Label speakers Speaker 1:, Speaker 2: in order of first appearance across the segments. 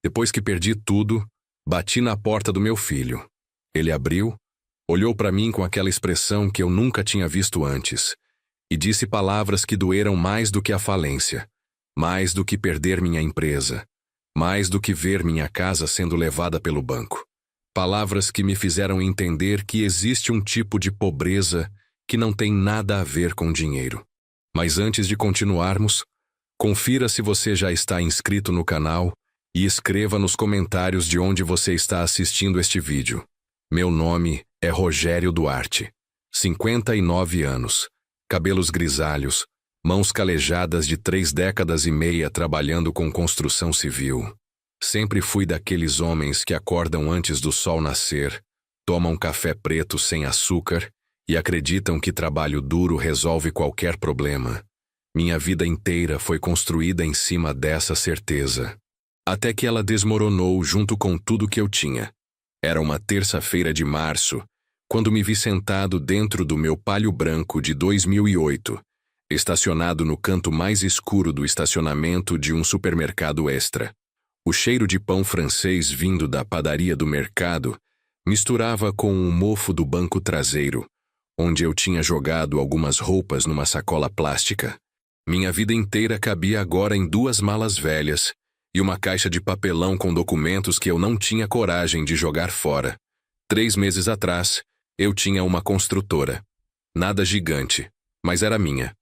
Speaker 1: Depois que perdi tudo, bati na porta do meu filho. Ele abriu, olhou para mim com aquela expressão que eu nunca tinha visto antes, e disse palavras que doeram mais do que a falência, mais do que perder minha empresa, mais do que ver minha casa sendo levada pelo banco. Palavras que me fizeram entender que existe um tipo de pobreza que não tem nada a ver com dinheiro. Mas antes de continuarmos, confira se você já está inscrito no canal e escreva nos comentários de onde você está assistindo este vídeo. Meu nome é Rogério Duarte, 59 anos, cabelos grisalhos, mãos calejadas de 3 décadas e meia trabalhando com construção civil. Sempre fui daqueles homens que acordam antes do sol nascer, tomam café preto sem açúcar e acreditam que trabalho duro resolve qualquer problema. Minha vida inteira foi construída em cima dessa certeza. Até que ela desmoronou junto com tudo que eu tinha. Era uma terça-feira de março, quando me vi sentado dentro do meu Palio branco de 2008, estacionado no canto mais escuro do estacionamento de um supermercado Extra. O cheiro de pão francês vindo da padaria do mercado misturava com o mofo do banco traseiro, onde eu tinha jogado algumas roupas numa sacola plástica. Minha vida inteira cabia agora em 2 malas velhas e uma caixa de papelão com documentos que eu não tinha coragem de jogar fora. 3 meses atrás, eu tinha uma construtora. Nada gigante, mas era minha.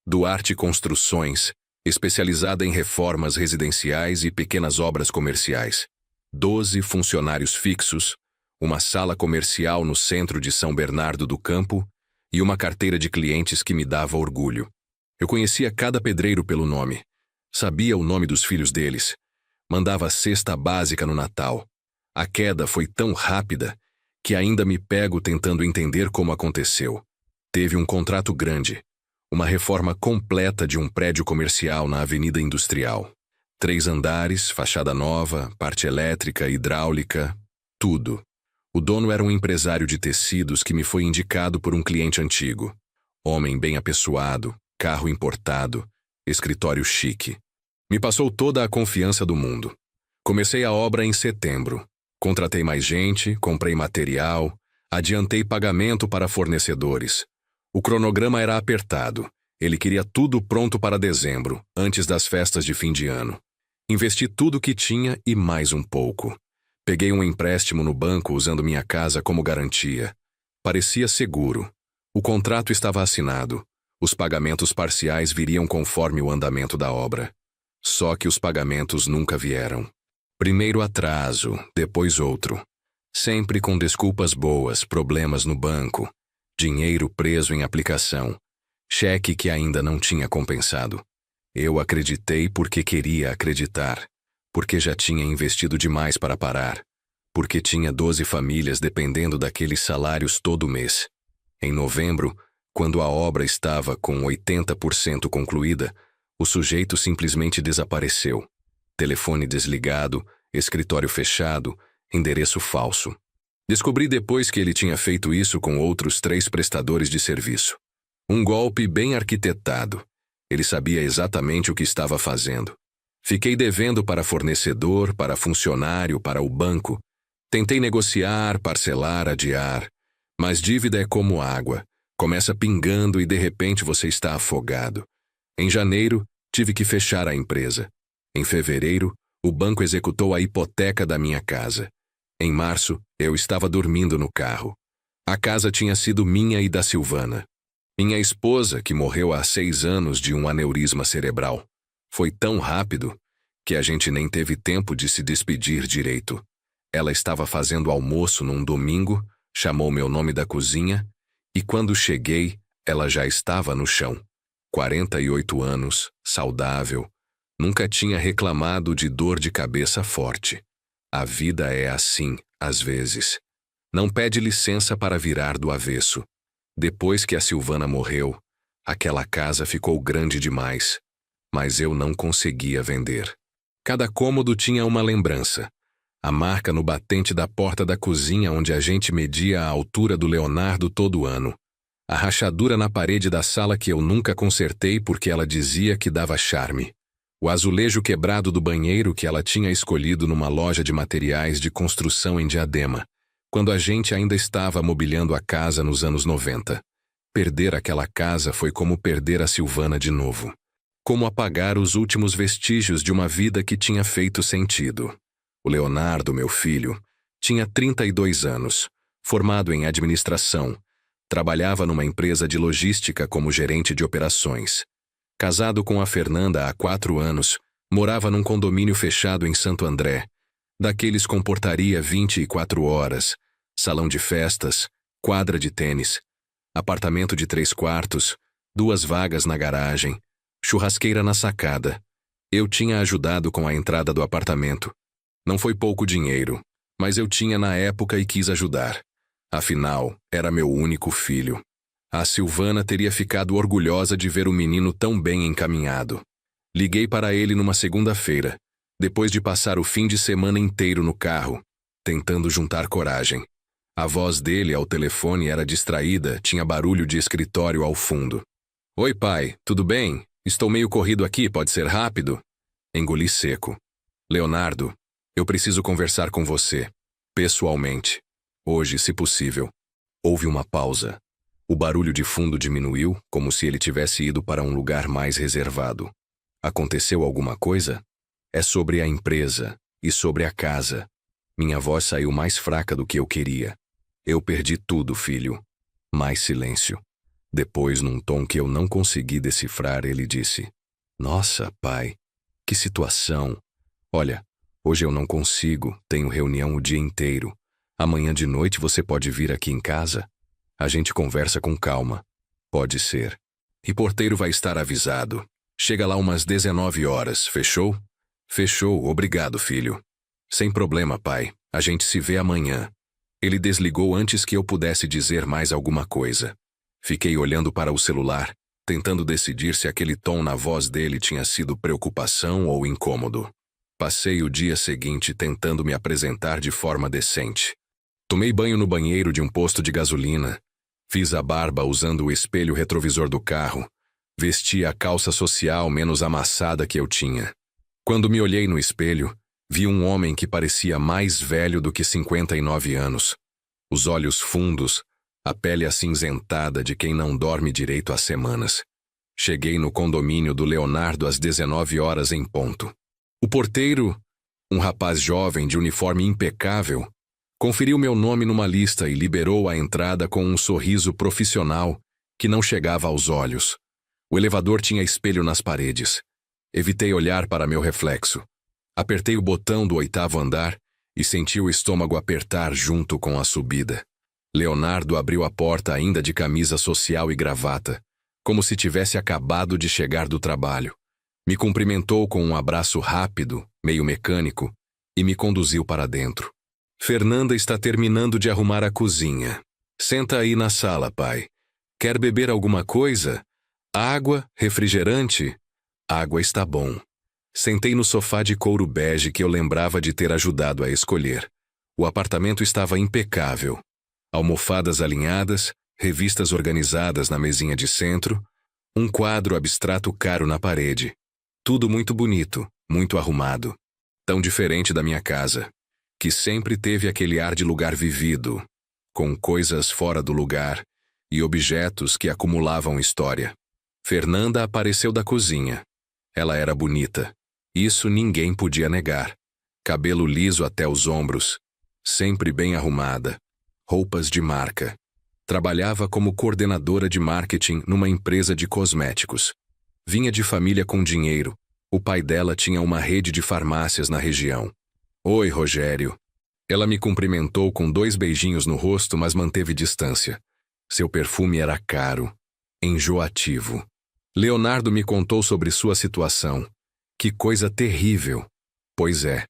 Speaker 1: Duarte Construções, especializada em reformas residenciais e pequenas obras comerciais. 12 funcionários fixos, uma sala comercial no centro de São Bernardo do Campo e uma carteira de clientes que me dava orgulho. Eu conhecia cada pedreiro pelo nome, sabia o nome dos filhos deles, mandava a cesta básica no Natal. A queda foi tão rápida que ainda me pego tentando entender como aconteceu. Teve um contrato grande, uma reforma completa de um prédio comercial na Avenida Industrial. 3 andares, fachada nova, parte elétrica, hidráulica, tudo. O dono era um empresário de tecidos que me foi indicado por um cliente antigo. Homem bem apessoado, carro importado, escritório chique. Me passou toda a confiança do mundo. Comecei a obra em setembro. Contratei mais gente, comprei material, adiantei pagamento para fornecedores. O cronograma era apertado. Ele queria tudo pronto para dezembro, antes das festas de fim de ano. Investi tudo o que tinha e mais um pouco. Peguei um empréstimo no banco usando minha casa como garantia. Parecia seguro. O contrato estava assinado. Os pagamentos parciais viriam conforme o andamento da obra. Só que os pagamentos nunca vieram. Primeiro atraso, depois outro. Sempre com desculpas boas, problemas no banco, dinheiro preso em aplicação, cheque que ainda não tinha compensado. Eu acreditei porque queria acreditar, porque já tinha investido demais para parar, porque tinha 12 famílias dependendo daqueles salários todo mês. Em novembro, quando a obra estava com 80% concluída, o sujeito simplesmente desapareceu. Telefone desligado, escritório fechado, endereço falso. Descobri depois que ele tinha feito isso com outros 3 prestadores de serviço. Um golpe bem arquitetado. Ele sabia exatamente o que estava fazendo. Fiquei devendo para fornecedor, para funcionário, para o banco. Tentei negociar, parcelar, adiar. Mas dívida é como água. Começa pingando e de repente você está afogado. Em janeiro, tive que fechar a empresa. Em fevereiro, o banco executou a hipoteca da minha casa. Em março, eu estava dormindo no carro. A casa tinha sido minha e da Silvana. Minha esposa, que morreu há 6 anos de um aneurisma cerebral. Foi tão rápido que a gente nem teve tempo de se despedir direito. Ela estava fazendo almoço num domingo, chamou meu nome da cozinha, e quando cheguei, ela já estava no chão. 48 anos, saudável, nunca tinha reclamado de dor de cabeça forte. A vida é assim, às vezes. Não pede licença para virar do avesso. Depois que a Silvana morreu, aquela casa ficou grande demais, mas eu não conseguia vender. Cada cômodo tinha uma lembrança. A marca no batente da porta da cozinha onde a gente media a altura do Leonardo todo ano. A rachadura na parede da sala que eu nunca consertei porque ela dizia que dava charme. O azulejo quebrado do banheiro que ela tinha escolhido numa loja de materiais de construção em Diadema, quando a gente ainda estava mobiliando a casa nos anos 90. Perder aquela casa foi como perder a Silvana de novo. Como apagar os últimos vestígios de uma vida que tinha feito sentido. O Leonardo, meu filho, tinha 32 anos, formado em administração, trabalhava numa empresa de logística como gerente de operações. Casado com a Fernanda há 4 anos, morava num condomínio fechado em Santo André, daqueles com portaria 24 horas, salão de festas, quadra de tênis, apartamento de 3 quartos, 2 vagas na garagem, churrasqueira na sacada. Eu tinha ajudado com a entrada do apartamento. Não foi pouco dinheiro, mas eu tinha na época e quis ajudar. Afinal, era meu único filho. A Silvana teria ficado orgulhosa de ver o menino tão bem encaminhado. Liguei para ele numa segunda-feira, depois de passar o fim de semana inteiro no carro, tentando juntar coragem. A voz dele ao telefone era distraída, tinha barulho de escritório ao fundo. Oi, pai, tudo bem? Estou meio corrido aqui, pode ser rápido? Engoli seco. Leonardo, eu preciso conversar com você, pessoalmente. Hoje, se possível. Houve uma pausa. O barulho de fundo diminuiu, como se ele tivesse ido para um lugar mais reservado. Aconteceu alguma coisa? É sobre a empresa e sobre a casa. Minha voz saiu mais fraca do que eu queria. Eu perdi tudo, filho. Mais silêncio. Depois, num tom que eu não consegui decifrar, ele disse: Nossa, pai, que situação. Olha, hoje eu não consigo, tenho reunião o dia inteiro. Amanhã de noite você pode vir aqui em casa? A gente conversa com calma. Pode ser. E porteiro vai estar avisado. Chega lá umas 19 horas, fechou? Fechou, obrigado, filho. Sem problema, pai. A gente se vê amanhã. Ele desligou antes que eu pudesse dizer mais alguma coisa. Fiquei olhando para o celular, tentando decidir se aquele tom na voz dele tinha sido preocupação ou incômodo. Passei o dia seguinte tentando me apresentar de forma decente. Tomei banho no banheiro de um posto de gasolina. Fiz a barba usando o espelho retrovisor do carro. Vesti a calça social menos amassada que eu tinha. Quando me olhei no espelho, vi um homem que parecia mais velho do que 59 anos. Os olhos fundos, a pele acinzentada de quem não dorme direito há semanas. Cheguei no condomínio do Leonardo às 19 horas em ponto. O porteiro, um rapaz jovem de uniforme impecável, conferiu meu nome numa lista e liberou a entrada com um sorriso profissional que não chegava aos olhos. O elevador tinha espelho nas paredes. Evitei olhar para meu reflexo. Apertei o botão do 8º andar e senti o estômago apertar junto com a subida. Leonardo abriu a porta ainda de camisa social e gravata, como se tivesse acabado de chegar do trabalho. Me cumprimentou com um abraço rápido, meio mecânico, e me conduziu para dentro. Fernanda está terminando de arrumar a cozinha. Senta aí na sala, pai. Quer beber alguma coisa? Água? Refrigerante? Água está bom. Sentei no sofá de couro bege que eu lembrava de ter ajudado a escolher. O apartamento estava impecável. Almofadas alinhadas, revistas organizadas na mesinha de centro, um quadro abstrato caro na parede. Tudo muito bonito, muito arrumado. Tão diferente da minha casa, que sempre teve aquele ar de lugar vivido, com coisas fora do lugar e objetos que acumulavam história. Fernanda apareceu da cozinha. Ela era bonita. Isso ninguém podia negar. Cabelo liso até os ombros, sempre bem arrumada, roupas de marca. Trabalhava como coordenadora de marketing numa empresa de cosméticos. Vinha de família com dinheiro. O pai dela tinha uma rede de farmácias na região. Oi, Rogério. Ela me cumprimentou com 2 beijinhos no rosto, mas manteve distância. Seu perfume era caro, enjoativo. Leonardo me contou sobre sua situação. Que coisa terrível. Pois é.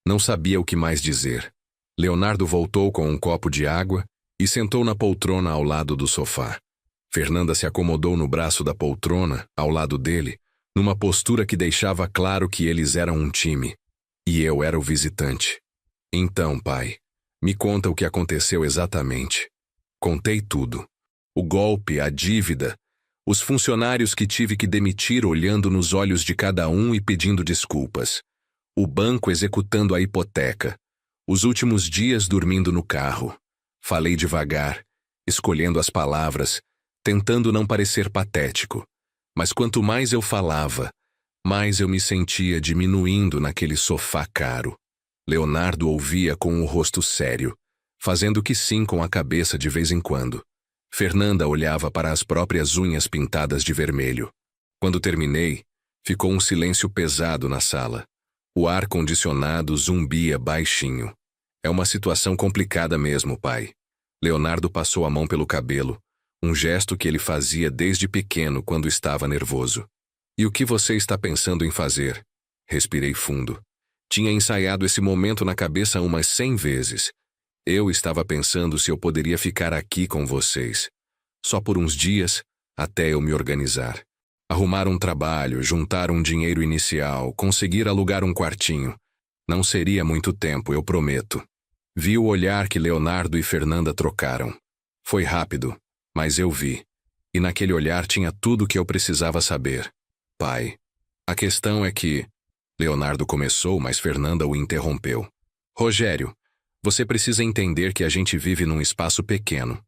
Speaker 1: Não sabia o que mais dizer. Leonardo voltou com um copo de água e sentou na poltrona ao lado do sofá. Fernanda se acomodou no braço da poltrona, ao lado dele, numa postura que deixava claro que eles eram um time. E eu era o visitante. Então, pai, me conta o que aconteceu exatamente. Contei tudo. O golpe, a dívida, Os funcionários que tive que demitir olhando nos olhos de cada um e pedindo desculpas. O banco executando a hipoteca. Os últimos dias dormindo no carro. Falei devagar, escolhendo as palavras, tentando não parecer patético. Mas quanto mais eu falava, mais eu me sentia diminuindo naquele sofá caro. Leonardo ouvia com o rosto sério, fazendo que sim com a cabeça de vez em quando. Fernanda olhava para as próprias unhas pintadas de vermelho. Quando terminei, ficou um silêncio pesado na sala. O ar-condicionado zumbia baixinho. É uma situação complicada mesmo, pai. Leonardo passou a mão pelo cabelo, um gesto que ele fazia desde pequeno quando estava nervoso. E o que você está pensando em fazer? Respirei fundo. Tinha ensaiado esse momento na cabeça umas 100 vezes. Eu estava pensando se eu poderia ficar aqui com vocês. Só por uns dias, até eu me organizar. Arrumar um trabalho, juntar um dinheiro inicial, conseguir alugar um quartinho. Não seria muito tempo, eu prometo. Vi o olhar que Leonardo e Fernanda trocaram. Foi rápido, mas eu vi. E naquele olhar tinha tudo o que eu precisava saber. Pai, a questão é que... Leonardo começou, mas Fernanda o interrompeu. Rogério, você precisa entender que a gente vive num espaço pequeno.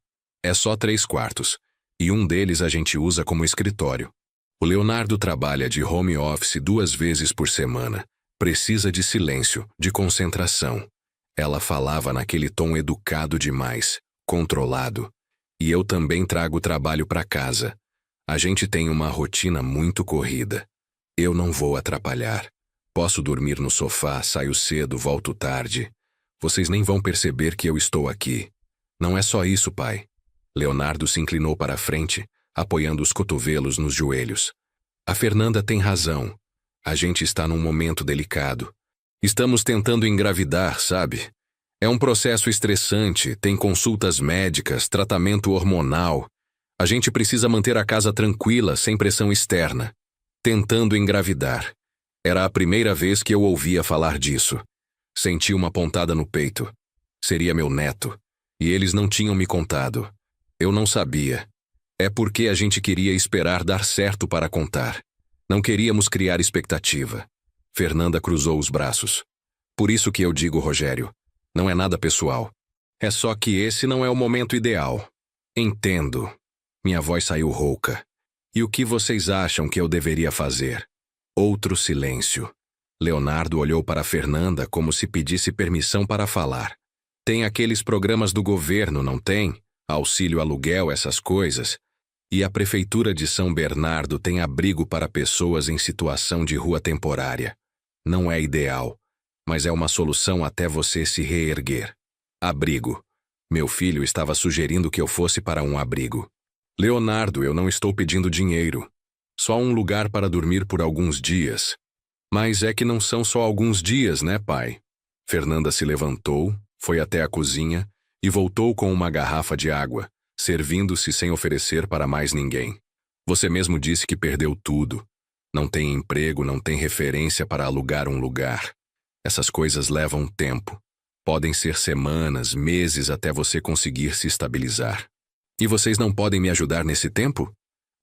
Speaker 1: É só 3 quartos, e um deles a gente usa como escritório. O Leonardo trabalha de home office 2 vezes por semana. Precisa de silêncio, de concentração. Ela falava naquele tom educado demais, controlado. E eu também trago trabalho para casa. A gente tem uma rotina muito corrida. Eu não vou atrapalhar. Posso dormir no sofá, saio cedo, volto tarde. Vocês nem vão perceber que eu estou aqui. Não é só isso, pai. Leonardo se inclinou para a frente, apoiando os cotovelos nos joelhos. A Fernanda tem razão. A gente está num momento delicado. Estamos tentando engravidar, sabe? É um processo estressante, tem consultas médicas, tratamento hormonal. A gente precisa manter a casa tranquila, sem pressão externa. Tentando engravidar. Era a primeira vez que eu ouvia falar disso. Senti uma pontada no peito. Seria meu neto. E eles não tinham me contado. Eu não sabia. É porque a gente queria esperar dar certo para contar. Não queríamos criar expectativa. Fernanda cruzou os braços. Por isso que eu digo, Rogério, não é nada pessoal. É só que esse não é o momento ideal. Entendo. Minha voz saiu rouca. E o que vocês acham que eu deveria fazer? Outro silêncio. Leonardo olhou para Fernanda como se pedisse permissão para falar. Tem aqueles programas do governo, não tem? Auxílio aluguel, essas coisas. E a Prefeitura de São Bernardo tem abrigo para pessoas em situação de rua temporária. Não é ideal, mas é uma solução até você se reerguer. Abrigo. Meu filho estava sugerindo que eu fosse para um abrigo. Leonardo, eu não estou pedindo dinheiro. Só um lugar para dormir por alguns dias. Mas é que não são só alguns dias, né, pai? Fernanda se levantou, foi até a cozinha e voltou com uma garrafa de água, servindo-se sem oferecer para mais ninguém. Você mesmo disse que perdeu tudo. Não tem emprego, não tem referência para alugar um lugar. Essas coisas levam tempo. Podem ser semanas, meses até você conseguir se estabilizar. E vocês não podem me ajudar nesse tempo?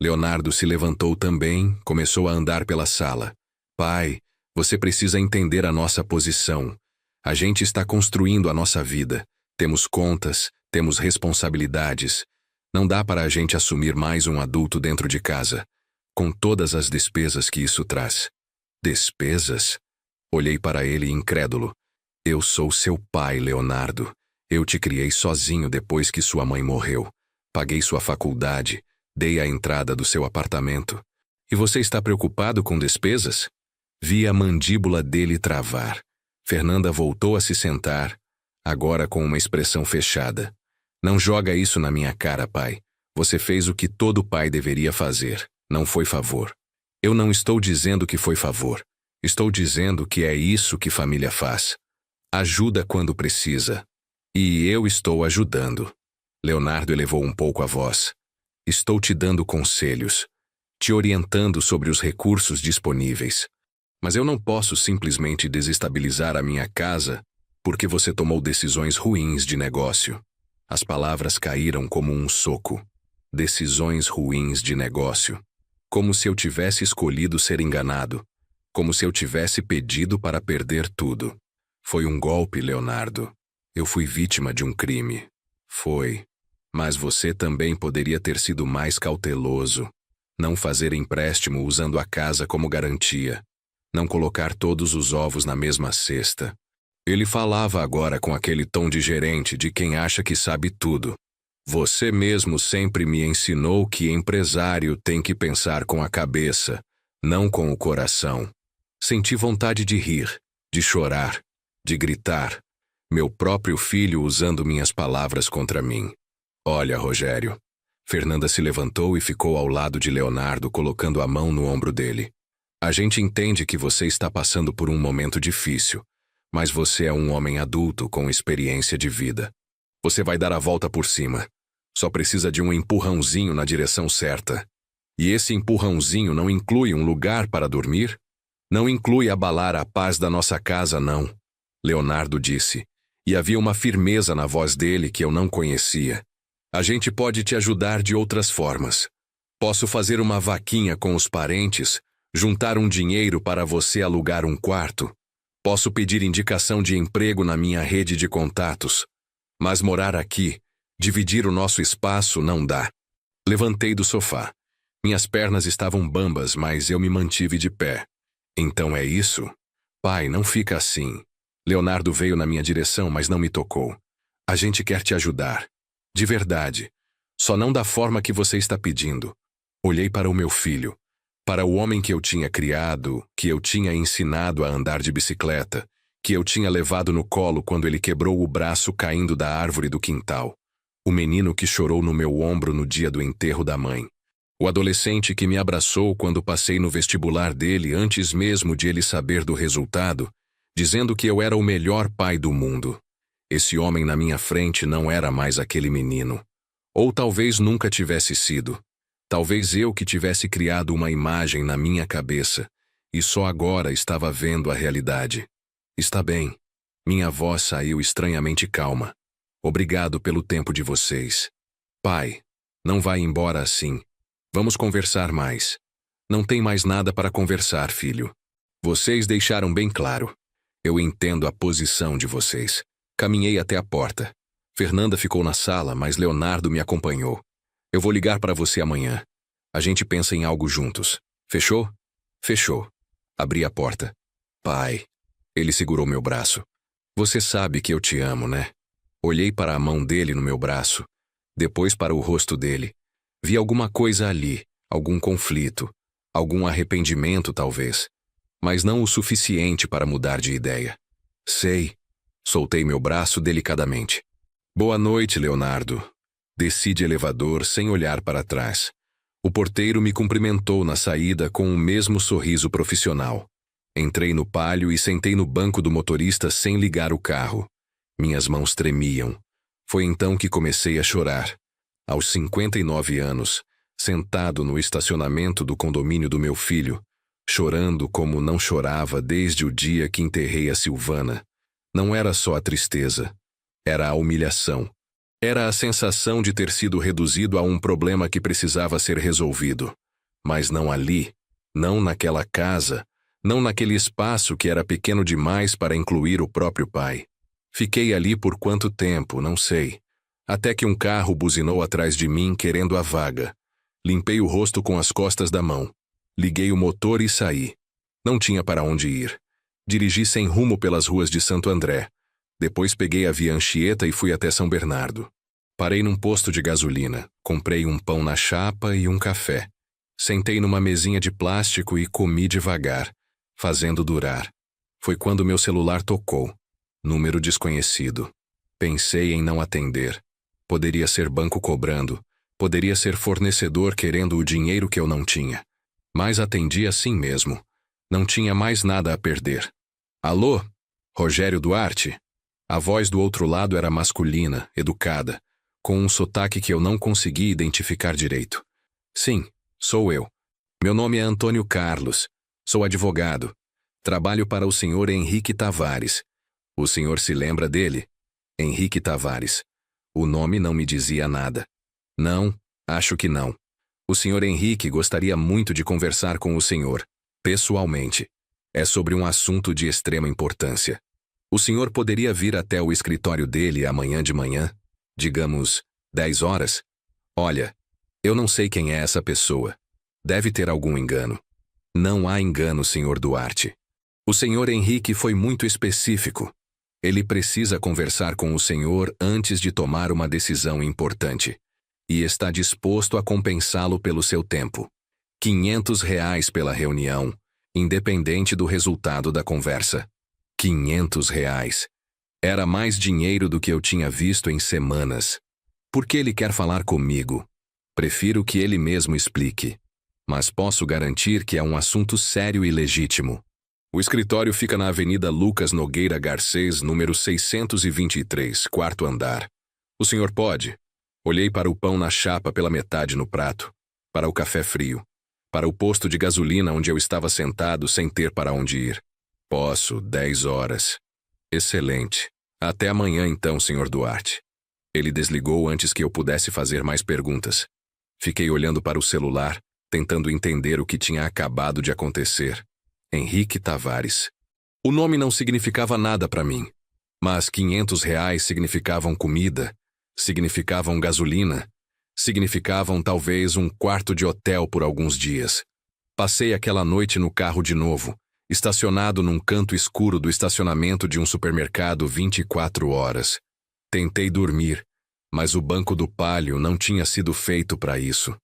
Speaker 1: Leonardo se levantou também, começou a andar pela sala. Pai, você precisa entender a nossa posição. A gente está construindo a nossa vida. Temos contas, temos responsabilidades. Não dá para a gente assumir mais um adulto dentro de casa, com todas as despesas que isso traz. Despesas? Olhei para ele incrédulo. Eu sou seu pai, Leonardo. Eu te criei sozinho depois que sua mãe morreu. Paguei sua faculdade, dei a entrada do seu apartamento. E você está preocupado com despesas? Vi a mandíbula dele travar. Fernanda voltou a se sentar, agora com uma expressão fechada. Não joga isso na minha cara, pai. Você fez o que todo pai deveria fazer. Não foi favor. Eu não estou dizendo que foi favor. Estou dizendo que é isso que família faz. Ajuda quando precisa. E eu estou ajudando. Leonardo elevou um pouco a voz. Estou te dando conselhos, te orientando sobre os recursos disponíveis. Mas eu não posso simplesmente desestabilizar a minha casa porque você tomou decisões ruins de negócio. As palavras caíram como um soco. decisões ruins de negócio. Como se eu tivesse escolhido ser enganado. Como se eu tivesse pedido para perder tudo. Foi um golpe, Leonardo. Eu fui vítima de um crime. Foi. Mas você também poderia ter sido mais cauteloso. Não fazer empréstimo usando a casa como garantia. Não colocar todos os ovos na mesma cesta. Ele falava agora com aquele tom de gerente de quem acha que sabe tudo. Você mesmo sempre me ensinou que empresário tem que pensar com a cabeça, não com o coração. Senti vontade de rir, de chorar, de gritar. Meu próprio filho usando minhas palavras contra mim. Olha, Rogério. Fernanda se levantou e ficou ao lado de Leonardo, colocando a mão no ombro dele. A gente entende que você está passando por um momento difícil, mas você é um homem adulto com experiência de vida. Você vai dar a volta por cima. Só precisa de um empurrãozinho na direção certa. E esse empurrãozinho não inclui um lugar para dormir? Não inclui abalar a paz da nossa casa, não. Leonardo disse, e havia uma firmeza na voz dele que eu não conhecia. A gente pode te ajudar de outras formas. Posso fazer uma vaquinha com os parentes, juntar um dinheiro para você alugar um quarto. Posso pedir indicação de emprego na minha rede de contatos. Mas morar aqui, dividir o nosso espaço, não dá. Levantei do sofá. Minhas pernas estavam bambas, mas eu me mantive de pé. Então é isso? Pai, não fica assim. Leonardo veio na minha direção, mas não me tocou. A gente quer te ajudar. De verdade. Só não da forma que você está pedindo. Olhei para o meu filho. Para o homem que eu tinha criado, que eu tinha ensinado a andar de bicicleta, que eu tinha levado no colo quando ele quebrou o braço caindo da árvore do quintal. O menino que chorou no meu ombro no dia do enterro da mãe. O adolescente que me abraçou quando passei no vestibular dele antes mesmo de ele saber do resultado, dizendo que eu era o melhor pai do mundo. Esse homem na minha frente não era mais aquele menino. Ou talvez nunca tivesse sido. Talvez eu que tivesse criado uma imagem na minha cabeça, e só agora estava vendo a realidade. Está bem. Minha voz saiu estranhamente calma. Obrigado pelo tempo de vocês. Pai, não vai embora assim. Vamos conversar mais. Não tem mais nada para conversar, filho. Vocês deixaram bem claro. Eu entendo a posição de vocês. Caminhei até a porta. Fernanda ficou na sala, mas Leonardo me acompanhou. Eu vou ligar para você amanhã. A gente pensa em algo juntos. Fechou? Fechou. Abri a porta. Pai. Ele segurou meu braço. Você sabe que eu te amo, né? Olhei para a mão dele no meu braço. Depois para o rosto dele. Vi alguma coisa ali, algum conflito, algum arrependimento talvez. Mas não o suficiente para mudar de ideia. Sei. Soltei meu braço delicadamente. Boa noite, Leonardo. Desci de elevador sem olhar para trás. O porteiro me cumprimentou na saída com o mesmo sorriso profissional. Entrei no pálio e sentei no banco do motorista sem ligar o carro. Minhas mãos tremiam. Foi então que comecei a chorar. Aos 59 anos, sentado no estacionamento do condomínio do meu filho, chorando como não chorava desde o dia que enterrei a Silvana. Não era só a tristeza, era a humilhação. Era a sensação de ter sido reduzido a um problema que precisava ser resolvido. Mas não ali, não naquela casa, não naquele espaço que era pequeno demais para incluir o próprio pai. Fiquei ali por quanto tempo, não sei. Até que um carro buzinou atrás de mim querendo a vaga. Limpei o rosto com as costas da mão. Liguei o motor e saí. Não tinha para onde ir. Dirigi sem rumo pelas ruas de Santo André. Depois peguei a Via Anchieta e fui até São Bernardo. Parei num posto de gasolina, comprei um pão na chapa e um café. Sentei numa mesinha de plástico e comi devagar, fazendo durar. Foi quando meu celular tocou. Número desconhecido. Pensei em não atender. Poderia ser banco cobrando. Poderia ser fornecedor querendo o dinheiro que eu não tinha. Mas atendi assim mesmo. Não tinha mais nada a perder. Alô? Rogério Duarte? A voz do outro lado era masculina, educada, com um sotaque que eu não consegui identificar direito. Sim, sou eu. Meu nome é Antônio Carlos. Sou advogado. Trabalho para o senhor Henrique Tavares. O senhor se lembra dele? Henrique Tavares. O nome não me dizia nada. Não, Acho que não. O Sr. Henrique gostaria muito de conversar com o senhor, pessoalmente. É sobre um assunto de extrema importância. O senhor poderia vir até o escritório dele amanhã de manhã? Digamos, 10 horas? Olha, eu não sei quem é essa pessoa. Deve ter algum engano. Não há engano, Sr. Duarte. O Sr. Henrique foi muito específico. Ele precisa conversar com o senhor antes de tomar uma decisão importante. E está disposto a compensá-lo pelo seu tempo. R$ 500 pela reunião, independente do resultado da conversa. R$ 500. Era mais dinheiro do que eu tinha visto em semanas. Por que ele quer falar comigo? Prefiro que ele mesmo explique. Mas posso garantir que é um assunto sério e legítimo. O escritório fica na Avenida Lucas Nogueira Garcês, número 623, quarto andar. O senhor pode? Olhei para o pão na chapa pela metade no prato, para o café frio, para o posto de gasolina onde eu estava sentado sem ter para onde ir. Posso, 10 horas. Excelente. Até amanhã então, Sr. Duarte. Ele desligou antes que eu pudesse fazer mais perguntas. Fiquei olhando para o celular, tentando entender o que tinha acabado de acontecer. Henrique Tavares. O nome não significava nada para mim, mas R$ 500 significavam comida, significavam gasolina, significavam talvez um quarto de hotel por alguns dias. Passei aquela noite no carro de novo, estacionado num canto escuro do estacionamento de um supermercado 24 horas. Tentei dormir, mas o banco do Palio não tinha sido feito para isso.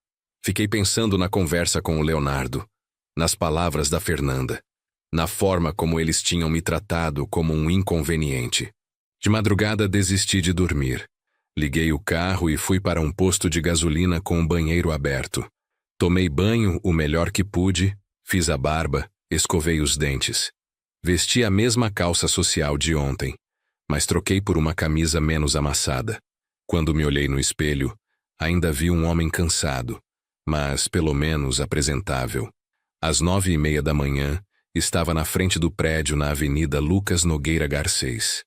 Speaker 1: Fiquei pensando na conversa com o Leonardo, nas palavras da Fernanda, na forma como eles tinham me tratado como um inconveniente. De madrugada desisti de dormir. Liguei o carro e fui para um posto de gasolina com um banheiro aberto. Tomei banho o melhor que pude, fiz a barba, escovei os dentes. Vesti a mesma calça social de ontem, mas troquei por uma camisa menos amassada. Quando me olhei no espelho, ainda vi um homem cansado, mas pelo menos apresentável. Às 9h30 da manhã, estava na frente do prédio na Avenida Lucas Nogueira Garcês.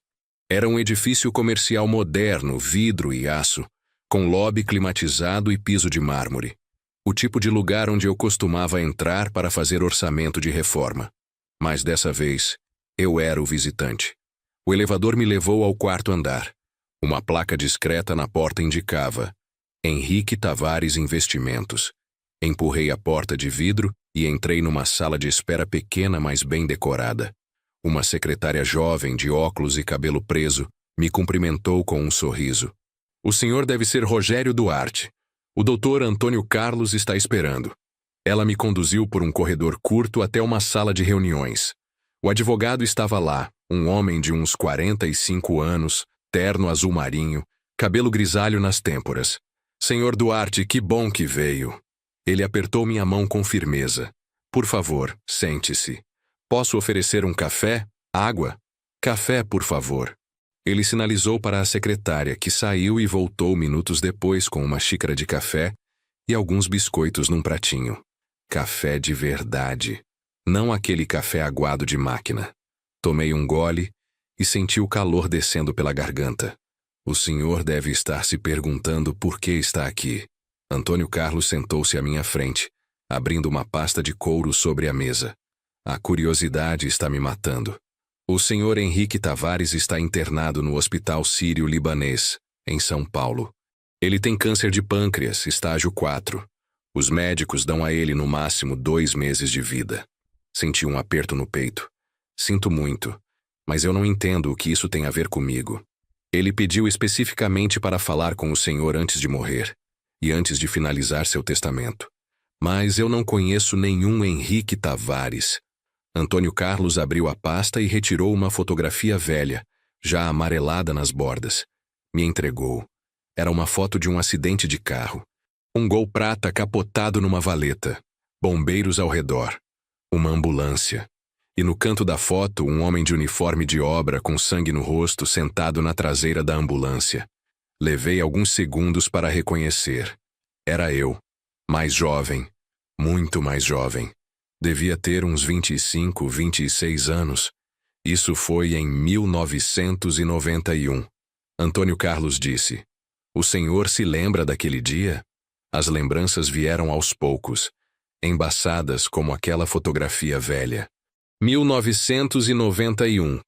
Speaker 1: Era um edifício comercial moderno, vidro e aço, com lobby climatizado e piso de mármore. O tipo de lugar onde eu costumava entrar para fazer orçamento de reforma. Mas dessa vez, eu era o visitante. O elevador me levou ao quarto andar. Uma placa discreta na porta indicava: Henrique Tavares Investimentos. Empurrei a porta de vidro e entrei numa sala de espera pequena, mas bem decorada. Uma secretária jovem, de óculos e cabelo preso, me cumprimentou com um sorriso. O senhor deve ser Rogério Duarte. O doutor Antônio Carlos está esperando. Ela me conduziu por um corredor curto até uma sala de reuniões. O advogado estava lá, um homem de uns 45 anos, terno azul marinho, cabelo grisalho nas têmporas. Senhor Duarte, que bom que veio. Ele apertou minha mão com firmeza. Por favor, sente-se. Posso oferecer um café? Água? Café, por favor. Ele sinalizou para a secretária, que saiu e voltou minutos depois com uma xícara de café e alguns biscoitos num pratinho. Café de verdade. Não aquele café aguado de máquina. Tomei um gole e senti o calor descendo pela garganta. O senhor deve estar se perguntando por que está aqui. Antônio Carlos sentou-se à minha frente, abrindo uma pasta de couro sobre a mesa. A curiosidade está me matando. O senhor Henrique Tavares está internado no Hospital Sírio-Libanês, em São Paulo. Ele tem câncer de pâncreas, estágio 4. Os médicos dão a ele no máximo 2 meses de vida. Senti um aperto no peito. Sinto muito, mas eu não entendo o que isso tem a ver comigo. Ele pediu especificamente para falar com o senhor antes de morrer e antes de finalizar seu testamento. Mas eu não conheço nenhum Henrique Tavares. Antônio Carlos abriu a pasta e retirou uma fotografia velha, já amarelada nas bordas. Me entregou. Era uma foto de um acidente de carro. Um Gol prata capotado numa valeta. Bombeiros ao redor. Uma ambulância. E no canto da foto, um homem de uniforme de obra com sangue no rosto sentado na traseira da ambulância. Levei alguns segundos para reconhecer. Era eu. Mais jovem. Muito mais jovem. Devia ter uns 25, 26 anos. Isso foi em 1991. Antônio Carlos disse: O senhor se lembra daquele dia? As lembranças vieram aos poucos, embaçadas como aquela fotografia velha. 1991.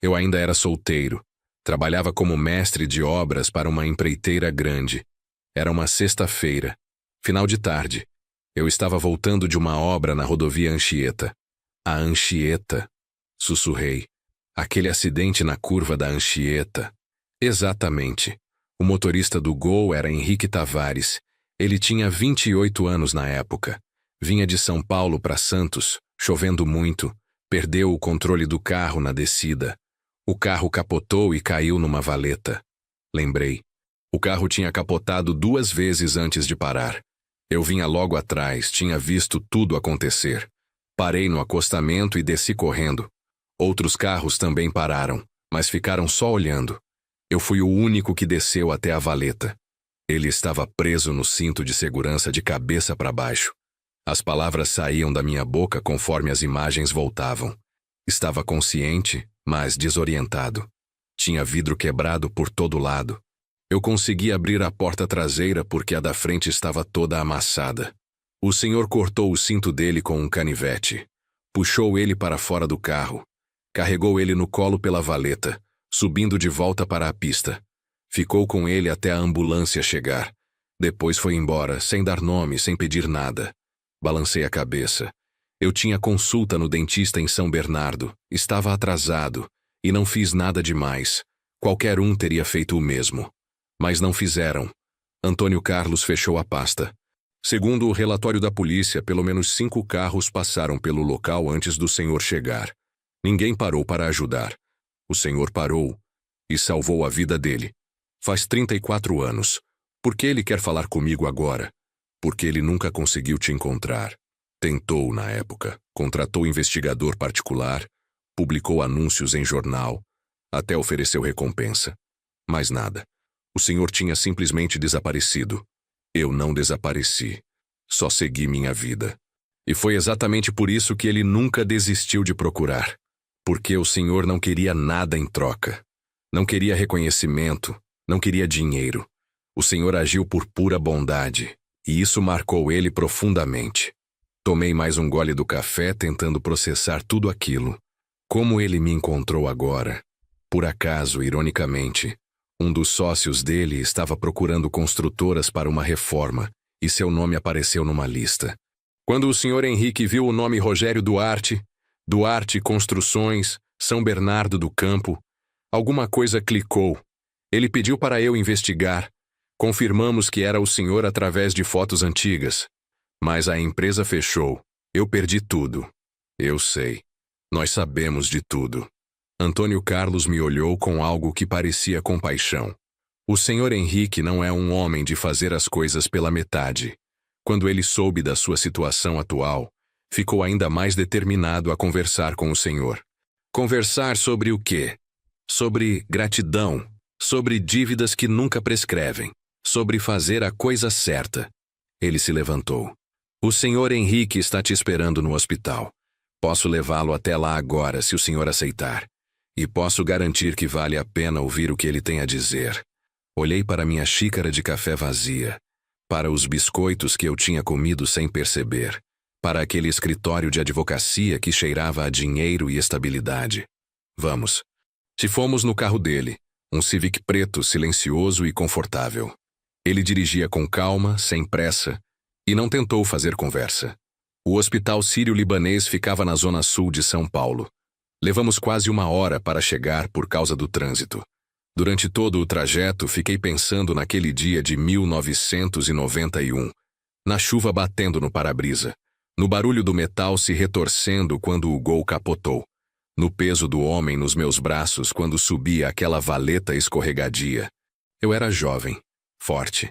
Speaker 1: Eu ainda era solteiro. Trabalhava como mestre de obras para uma empreiteira grande. Era uma sexta-feira, final de tarde. Eu estava voltando de uma obra na rodovia Anchieta. A Anchieta, sussurrei. Aquele acidente na curva da Anchieta. Exatamente. O motorista do Gol era Henrique Tavares. Ele tinha 28 anos na época. Vinha de São Paulo para Santos, chovendo muito. Perdeu o controle do carro na descida. O carro capotou e caiu numa valeta. Lembrei. O carro tinha capotado 2 vezes antes de parar. Eu vinha logo atrás, tinha visto tudo acontecer. Parei no acostamento e desci correndo. Outros carros também pararam, mas ficaram só olhando. Eu fui o único que desceu até a valeta. Ele estava preso no cinto de segurança de cabeça para baixo. As palavras saíam da minha boca conforme as imagens voltavam. Estava consciente, mas desorientado. Tinha vidro quebrado por todo lado. Eu consegui abrir a porta traseira porque a da frente estava toda amassada. O senhor cortou o cinto dele com um canivete. Puxou ele para fora do carro. Carregou ele no colo pela valeta, subindo de volta para a pista. Ficou com ele até a ambulância chegar. Depois foi embora, sem dar nome, sem pedir nada. Balancei a cabeça. Eu tinha consulta no dentista em São Bernardo, estava atrasado, e não fiz nada demais. Qualquer um teria feito o mesmo. Mas não fizeram. Antônio Carlos fechou a pasta. Segundo o relatório da polícia, pelo menos 5 carros passaram pelo local antes do senhor chegar. Ninguém parou para ajudar. O senhor parou e salvou a vida dele. Faz 34 anos. Por que ele quer falar comigo agora? Porque ele nunca conseguiu te encontrar. Tentou na época, contratou investigador particular, publicou anúncios em jornal, até ofereceu recompensa. Mas nada. O senhor tinha simplesmente desaparecido. Eu não desapareci. Só segui minha vida. E foi exatamente por isso que ele nunca desistiu de procurar. Porque o senhor não queria nada em troca. Não queria reconhecimento, não queria dinheiro. O senhor agiu por pura bondade, e isso marcou ele profundamente. Tomei mais um gole do café tentando processar tudo aquilo. Como ele me encontrou agora? Por acaso, ironicamente, um dos sócios dele estava procurando construtoras para uma reforma, e seu nome apareceu numa lista. Quando o senhor Henrique viu o nome Rogério Duarte, Duarte Construções, São Bernardo do Campo, alguma coisa clicou. Ele pediu para eu investigar. Confirmamos que era o senhor através de fotos antigas. Mas a empresa fechou. Eu perdi tudo. Eu sei. Nós sabemos de tudo. Antônio Carlos me olhou com algo que parecia compaixão. O senhor Henrique não é um homem de fazer as coisas pela metade. Quando ele soube da sua situação atual, ficou ainda mais determinado a conversar com o senhor. Conversar sobre o quê? Sobre gratidão, sobre dívidas que nunca prescrevem, sobre fazer a coisa certa. Ele se levantou. O senhor Henrique está te esperando no hospital. Posso levá-lo até lá agora se o senhor aceitar. E posso garantir que vale a pena ouvir o que ele tem a dizer. Olhei para minha xícara de café vazia, para os biscoitos que eu tinha comido sem perceber, para aquele escritório de advocacia que cheirava a dinheiro e estabilidade. Vamos. Se fomos no carro dele, um Civic preto, silencioso e confortável. Ele dirigia com calma, sem pressa, e não tentou fazer conversa. O Hospital Sírio-Libanês ficava na zona sul de São Paulo. Levamos quase 1 hora para chegar por causa do trânsito. Durante todo o trajeto, fiquei pensando naquele dia de 1991, na chuva batendo no para-brisa, no barulho do metal se retorcendo quando o Gol capotou, no peso do homem nos meus braços quando subia aquela valeta escorregadia. Eu era jovem, forte.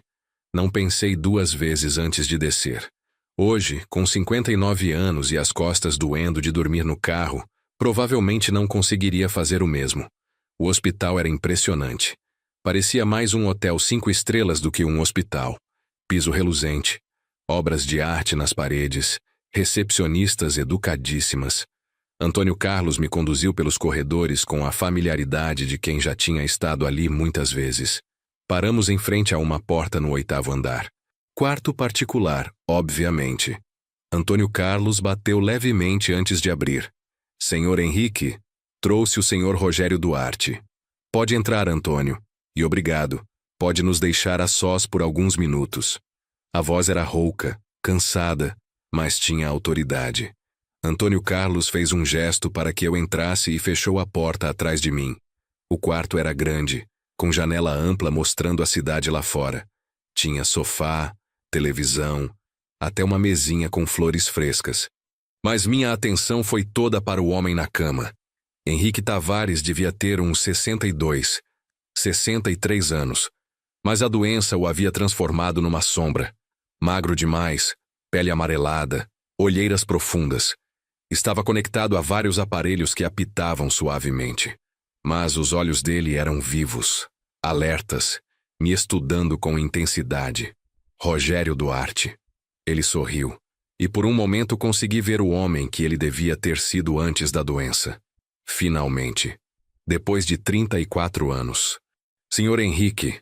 Speaker 1: Não pensei 2 vezes antes de descer. Hoje, com 59 anos e as costas doendo de dormir no carro, provavelmente não conseguiria fazer o mesmo. O hospital era impressionante. Parecia mais um hotel 5 estrelas do que um hospital. Piso reluzente, obras de arte nas paredes, recepcionistas educadíssimas. Antônio Carlos me conduziu pelos corredores com a familiaridade de quem já tinha estado ali muitas vezes. Paramos em frente a uma porta no 8º andar. Quarto particular, obviamente. Antônio Carlos bateu levemente antes de abrir. Senhor Henrique, trouxe o senhor Rogério Duarte. Pode entrar, Antônio. E obrigado. Pode nos deixar a sós por alguns minutos. A voz era rouca, cansada, mas tinha autoridade. Antônio Carlos fez um gesto para que eu entrasse e fechou a porta atrás de mim. O quarto era grande, com janela ampla mostrando a cidade lá fora. Tinha sofá, televisão, até uma mesinha com flores frescas. Mas minha atenção foi toda para o homem na cama. Henrique Tavares devia ter uns 62, 63 anos, mas a doença o havia transformado numa sombra. Magro demais, pele amarelada, olheiras profundas. Estava conectado a vários aparelhos que apitavam suavemente. Mas os olhos dele eram vivos, alertas, me estudando com intensidade. Rogério Duarte. Ele sorriu, e por um momento consegui ver o homem que ele devia ter sido antes da doença. Finalmente. Depois de 34 anos. Senhor Henrique,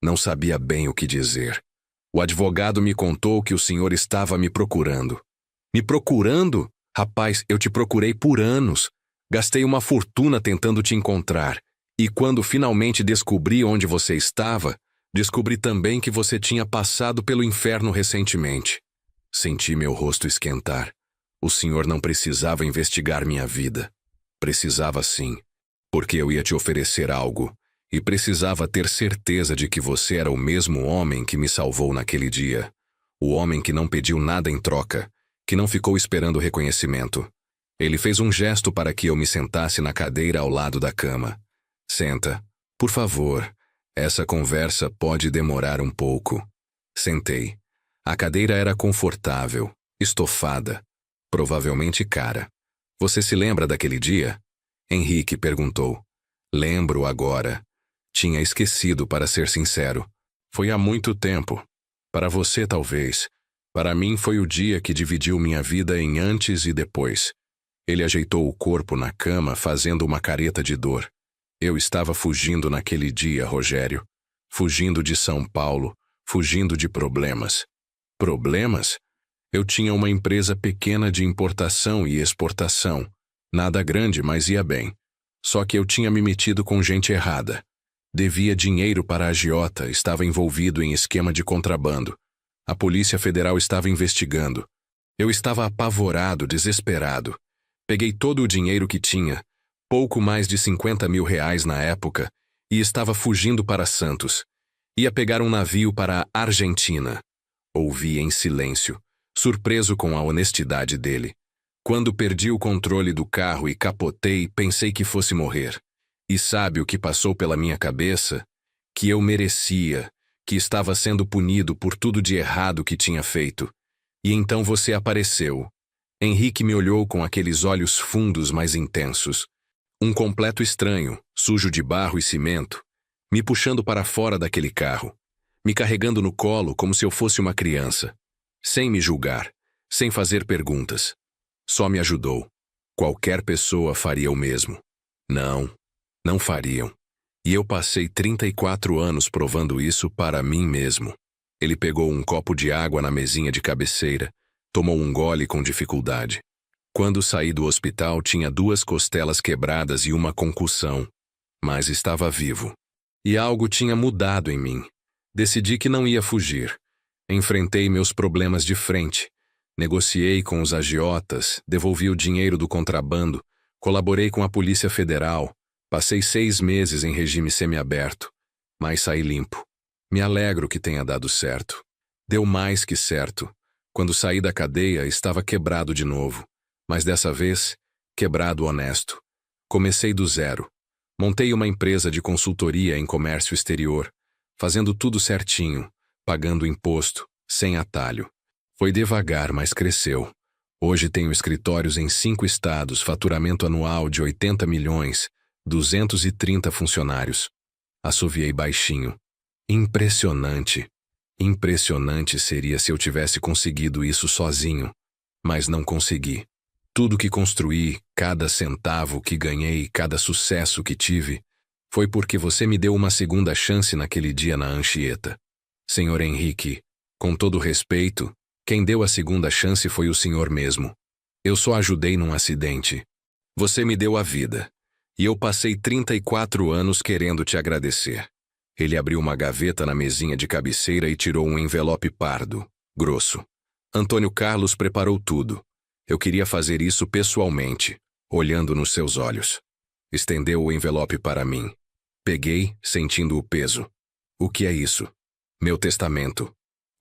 Speaker 1: não sabia bem o que dizer. O advogado me contou que o senhor estava me procurando. Me procurando? Rapaz, eu te procurei por anos. Gastei uma fortuna tentando te encontrar. E quando finalmente descobri onde você estava, descobri também que você tinha passado pelo inferno recentemente. Senti meu rosto esquentar. O senhor não precisava investigar minha vida. Precisava sim, porque eu ia te oferecer algo, e precisava ter certeza de que você era o mesmo homem que me salvou naquele dia. O homem que não pediu nada em troca, que não ficou esperando reconhecimento. Ele fez um gesto para que eu me sentasse na cadeira ao lado da cama. Senta, por favor. Essa conversa pode demorar um pouco. Sentei. A cadeira era confortável, estofada, provavelmente cara. Você se lembra daquele dia? Henrique perguntou. Lembro agora. Tinha esquecido, para ser sincero. Foi há muito tempo. Para você, talvez. Para mim, foi o dia que dividiu minha vida em antes e depois. Ele ajeitou o corpo na cama, fazendo uma careta de dor. Eu estava fugindo naquele dia, Rogério. Fugindo de São Paulo, fugindo de problemas. Problemas? Eu tinha uma empresa pequena de importação e exportação. Nada grande, mas ia bem. Só que eu tinha me metido com gente errada. Devia dinheiro para a agiota, estava envolvido em esquema de contrabando. A Polícia Federal estava investigando. Eu estava apavorado, desesperado. Peguei todo o dinheiro que tinha, pouco mais de 50 mil reais na época, e estava fugindo para Santos. Ia pegar um navio para a Argentina. Ouvi em silêncio, surpreso com a honestidade dele. Quando perdi o controle do carro e capotei, pensei que fosse morrer. E sabe o que passou pela minha cabeça? Que eu merecia, que estava sendo punido por tudo de errado que tinha feito. E então você apareceu. Henrique me olhou com aqueles olhos fundos mais intensos. Um completo estranho, sujo de barro e cimento, me puxando para fora daquele carro, me carregando no colo como se eu fosse uma criança, sem me julgar, sem fazer perguntas. Só me ajudou. Qualquer pessoa faria o mesmo. Não fariam. E eu passei 34 anos provando isso para mim mesmo. Ele pegou um copo de água na mesinha de cabeceira, tomou um gole com dificuldade. Quando saí do hospital, tinha 2 costelas quebradas e uma concussão, mas estava vivo. E algo tinha mudado em mim. Decidi que não ia fugir. Enfrentei meus problemas de frente. Negociei com os agiotas, devolvi o dinheiro do contrabando, colaborei com a Polícia Federal, passei 6 meses em regime semiaberto, mas saí limpo. Me alegro que tenha dado certo. Deu mais que certo. Quando saí da cadeia, estava quebrado de novo, mas dessa vez, quebrado honesto. Comecei do zero. Montei uma empresa de consultoria em comércio exterior, fazendo tudo certinho, pagando imposto, sem atalho. Foi devagar, mas cresceu. Hoje tenho escritórios em 5 estados, faturamento anual de 80 milhões, 230 funcionários. Assoviei baixinho. Impressionante. Impressionante seria se eu tivesse conseguido isso sozinho, mas não consegui. Tudo que construí, cada centavo que ganhei, cada sucesso que tive, foi porque você me deu uma segunda chance naquele dia na Anchieta. Senhor Henrique, Com todo respeito, quem deu a segunda chance foi o senhor mesmo. Eu só ajudei num acidente. Você me deu a vida. E eu passei 34 anos querendo te agradecer. Ele abriu uma gaveta na mesinha de cabeceira e tirou um envelope pardo, grosso. Antônio Carlos preparou tudo. Eu queria fazer isso pessoalmente, olhando nos seus olhos. Estendeu o envelope para mim. Peguei, sentindo o peso. O que é isso? Meu testamento.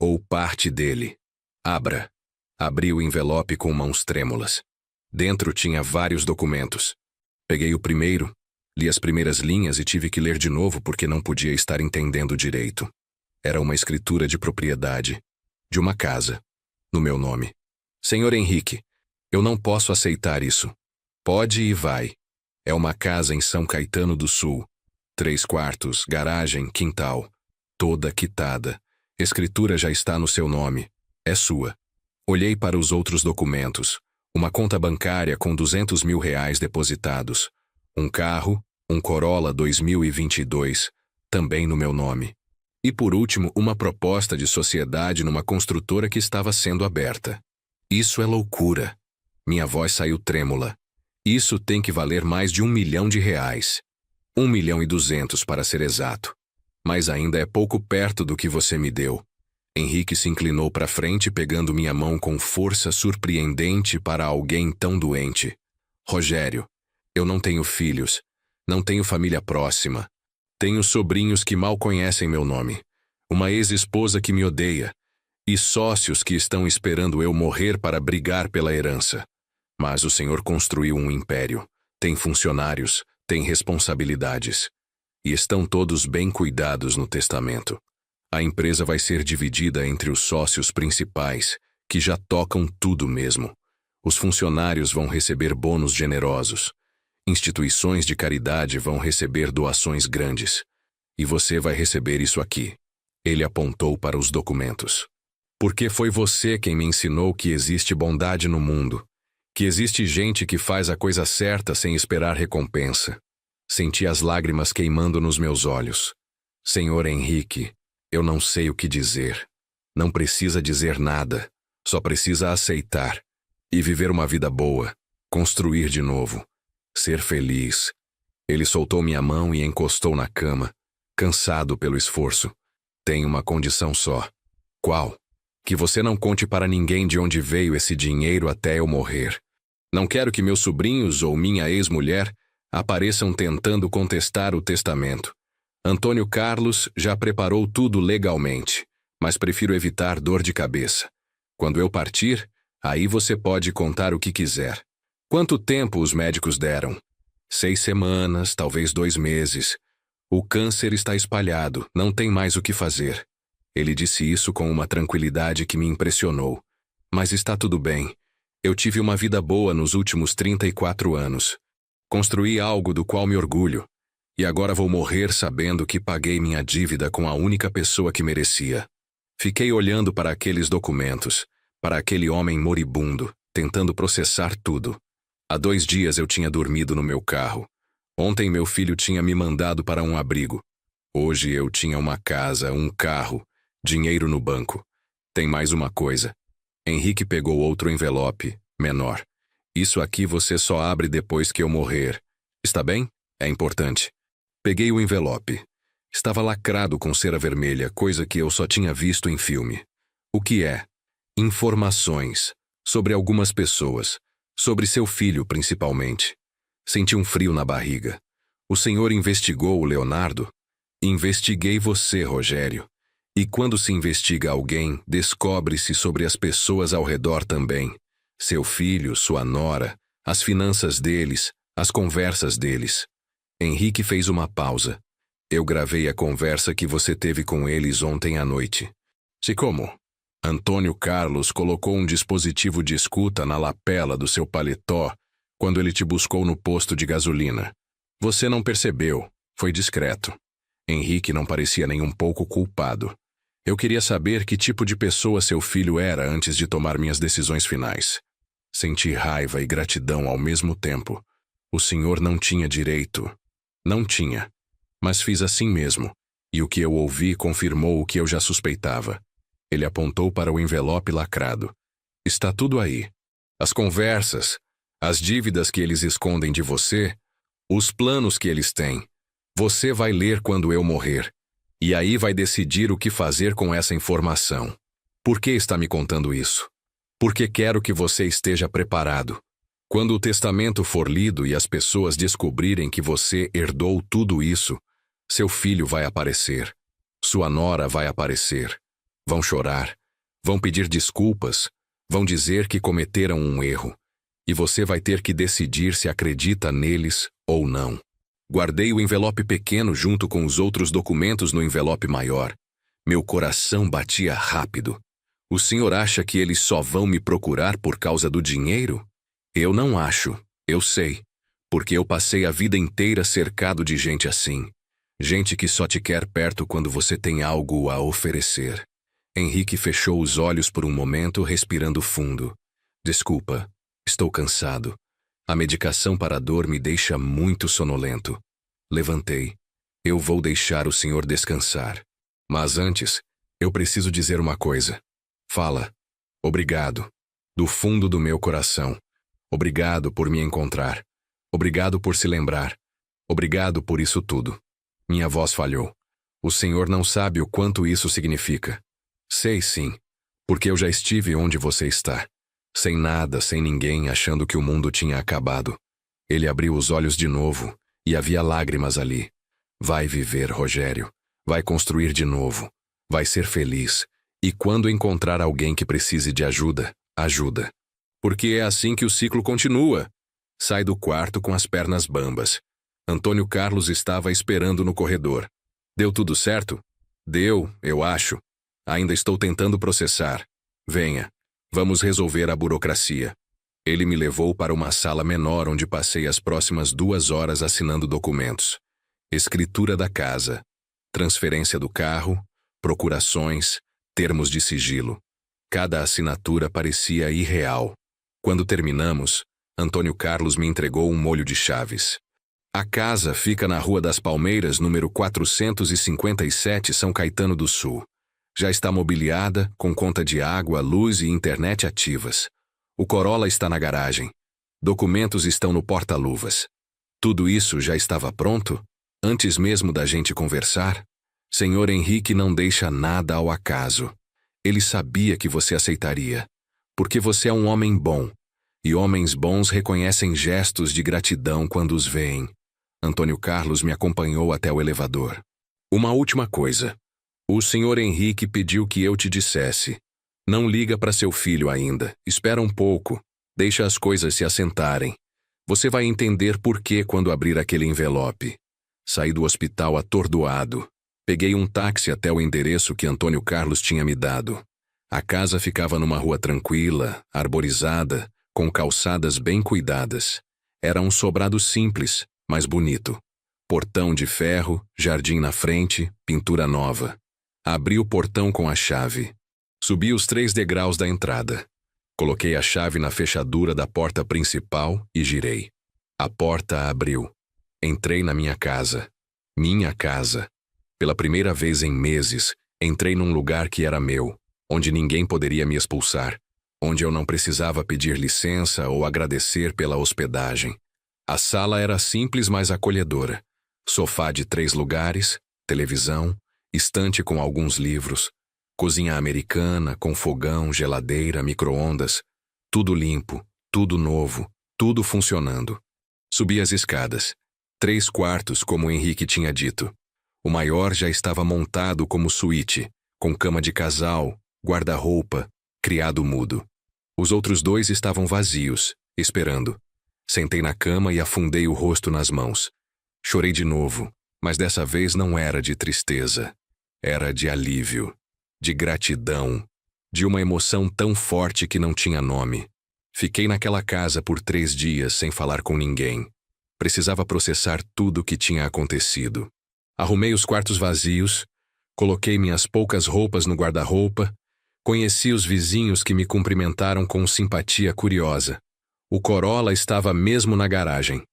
Speaker 1: Ou parte dele. Abra. Abri o envelope com mãos trêmulas. Dentro tinha vários documentos. Peguei o primeiro, li as primeiras linhas e tive que ler de novo porque não podia estar entendendo direito. Era uma escritura de propriedade. De uma casa. No meu nome. Senhor Henrique, eu não posso aceitar isso. Pode e vai. É uma casa em São Caetano do Sul. 3 quartos, garagem, quintal. Toda quitada. Escritura já está no seu nome. É sua. Olhei para os outros documentos. Uma conta bancária com R$200 mil depositados. Um carro, um Corolla 2022, também no meu nome. E por último, uma proposta de sociedade numa construtora que estava sendo aberta. Isso é loucura. Minha voz saiu trêmula. Isso tem que valer mais de R$1 milhão. R$1.200.000 para ser exato. Mas ainda é pouco perto do que você me deu. Henrique se inclinou para frente pegando minha mão com força surpreendente para alguém tão doente. Rogério, eu não tenho filhos. Não tenho família próxima. Tenho sobrinhos que mal conhecem meu nome. Uma ex-esposa que me odeia. E sócios que estão esperando eu morrer para brigar pela herança. Mas o senhor construiu um império. Tem funcionários, tem responsabilidades. E estão todos bem cuidados no testamento. A empresa vai ser dividida entre os sócios principais, que já tocam tudo mesmo. Os funcionários vão receber bônus generosos. Instituições de caridade vão receber doações grandes. E você vai receber isso aqui. Ele apontou para os documentos. Porque foi você quem me ensinou que existe bondade no mundo. Que existe gente que faz a coisa certa sem esperar recompensa. Senti as lágrimas queimando nos meus olhos. Senhor Henrique, eu não sei o que dizer. Não precisa dizer nada. Só precisa aceitar. E viver uma vida boa. Construir de novo. Ser feliz. Ele soltou minha mão e encostou na cama. Cansado pelo esforço. Tem uma condição só. Qual? Que você não conte para ninguém de onde veio esse dinheiro até eu morrer. Não quero que meus sobrinhos ou minha ex-mulher apareçam tentando contestar o testamento. Antônio Carlos já preparou tudo legalmente, mas prefiro evitar dor de cabeça. Quando eu partir, aí você pode contar o que quiser. Quanto tempo os médicos deram? 6 semanas, talvez 2 meses. O câncer está espalhado, não tem mais o que fazer. Ele disse isso com uma tranquilidade que me impressionou. Mas está tudo bem. Eu tive uma vida boa nos últimos 34 anos. Construí algo do qual me orgulho. E agora vou morrer sabendo que paguei minha dívida com a única pessoa que merecia. Fiquei olhando para aqueles documentos, para aquele homem moribundo, tentando processar tudo. Há 2 dias eu tinha dormido no meu carro. Ontem meu filho tinha me mandado para um abrigo. Hoje eu tinha uma casa, um carro, dinheiro no banco. Tem mais uma coisa. Henrique pegou outro envelope, menor. Isso aqui você só abre depois que eu morrer. Está bem? É importante. Peguei o envelope. Estava lacrado com cera vermelha, coisa que eu só tinha visto em filme. O que é? Informações. Sobre algumas pessoas. Sobre seu filho, principalmente. Senti um frio na barriga. O senhor investigou o Leonardo? Investiguei você, Rogério. E quando se investiga alguém, descobre-se sobre as pessoas ao redor também. Seu filho, sua nora, as finanças deles, as conversas deles. Henrique fez uma pausa. Eu gravei a conversa que você teve com eles ontem à noite. Se como? Antônio Carlos colocou um dispositivo de escuta na lapela do seu paletó quando ele te buscou no posto de gasolina. Você não percebeu, foi discreto. Henrique não parecia nem um pouco culpado. Eu queria saber que tipo de pessoa seu filho era antes de tomar minhas decisões finais. Senti raiva e gratidão ao mesmo tempo. O senhor não tinha direito. Não tinha. Mas fiz assim mesmo. E o que eu ouvi confirmou o que eu já suspeitava. Ele apontou para o envelope lacrado. Está tudo aí. As conversas, as dívidas que eles escondem de você, os planos que eles têm. Você vai ler quando eu morrer. E aí vai decidir o que fazer com essa informação. Por que está me contando isso? Porque quero que você esteja preparado. Quando o testamento for lido e as pessoas descobrirem que você herdou tudo isso, seu filho vai aparecer. Sua nora vai aparecer. Vão chorar. Vão pedir desculpas. Vão dizer que cometeram um erro. E você vai ter que decidir se acredita neles ou não. Guardei o envelope pequeno junto com os outros documentos no envelope maior. Meu coração batia rápido. O senhor acha que eles só vão me procurar por causa do dinheiro? Eu não acho, eu sei. Porque eu passei a vida inteira cercado de gente assim. Gente que só te quer perto quando você tem algo a oferecer. Henrique fechou os olhos por um momento, respirando fundo. Desculpa, estou cansado. A medicação para a dor me deixa muito sonolento. Levantei. Eu vou deixar o senhor descansar. Mas antes, eu preciso dizer uma coisa. Fala. Obrigado. Do fundo do meu coração. Obrigado por me encontrar. Obrigado por se lembrar. Obrigado por isso tudo. Minha voz falhou. O senhor não sabe o quanto isso significa. Sei sim. Porque eu já estive onde você está. Sem nada, sem ninguém, achando que o mundo tinha acabado. Ele abriu os olhos de novo, e havia lágrimas ali. Vai viver, Rogério. Vai construir de novo. Vai ser feliz. E quando encontrar alguém que precise de ajuda, ajuda. Porque é assim que o ciclo continua. Sai do quarto com as pernas bambas. Antônio Carlos estava esperando no corredor. Deu tudo certo? Deu, eu acho. Ainda estou tentando processar. Venha. Vamos resolver a burocracia. Ele me levou para uma sala menor onde passei as próximas 2 horas assinando documentos. Escritura da casa, transferência do carro, procurações, termos de sigilo. Cada assinatura parecia irreal. Quando terminamos, Antônio Carlos me entregou um molho de chaves. A casa fica na Rua das Palmeiras, número 457, São Caetano do Sul. Já está mobiliada, com conta de água, luz e internet ativas. O Corolla está na garagem. Documentos estão no porta-luvas. Tudo isso já estava pronto? Antes mesmo da gente conversar? Senhor Henrique não deixa nada ao acaso. Ele sabia que você aceitaria. Porque você é um homem bom. E homens bons reconhecem gestos de gratidão quando os veem. Antônio Carlos me acompanhou até o elevador. Uma última coisa. O senhor Henrique pediu que eu te dissesse. Não liga para seu filho ainda. Espera um pouco. Deixa as coisas se assentarem. Você vai entender por que quando abrir aquele envelope. Saí do hospital atordoado. Peguei um táxi até o endereço que Antônio Carlos tinha me dado. A casa ficava numa rua tranquila, arborizada, com calçadas bem cuidadas. Era um sobrado simples, mas bonito. Portão de ferro, jardim na frente, pintura nova. Abri o portão com a chave. Subi os 3 degraus da entrada. Coloquei a chave na fechadura da porta principal e girei. A porta abriu. Entrei na minha casa. Minha casa. Pela primeira vez em meses, entrei num lugar que era meu, onde ninguém poderia me expulsar, onde eu não precisava pedir licença ou agradecer pela hospedagem. A sala era simples, mas acolhedora. Sofá de 3 lugares, televisão, estante com alguns livros, cozinha americana com fogão, geladeira, micro-ondas, tudo limpo, tudo novo, tudo funcionando. Subi as escadas. 3 quartos, como o Henrique tinha dito. O maior já estava montado como suíte, com cama de casal, guarda-roupa, criado mudo. Os outros 2 estavam vazios, esperando. Sentei na cama e afundei o rosto nas mãos. Chorei de novo, mas dessa vez não era de tristeza. Era de alívio, de gratidão, de uma emoção tão forte que não tinha nome. Fiquei naquela casa por 3 dias sem falar com ninguém. Precisava processar tudo o que tinha acontecido. Arrumei os quartos vazios, coloquei minhas poucas roupas no guarda-roupa, conheci os vizinhos que me cumprimentaram com simpatia curiosa. O Corolla estava mesmo na garagem.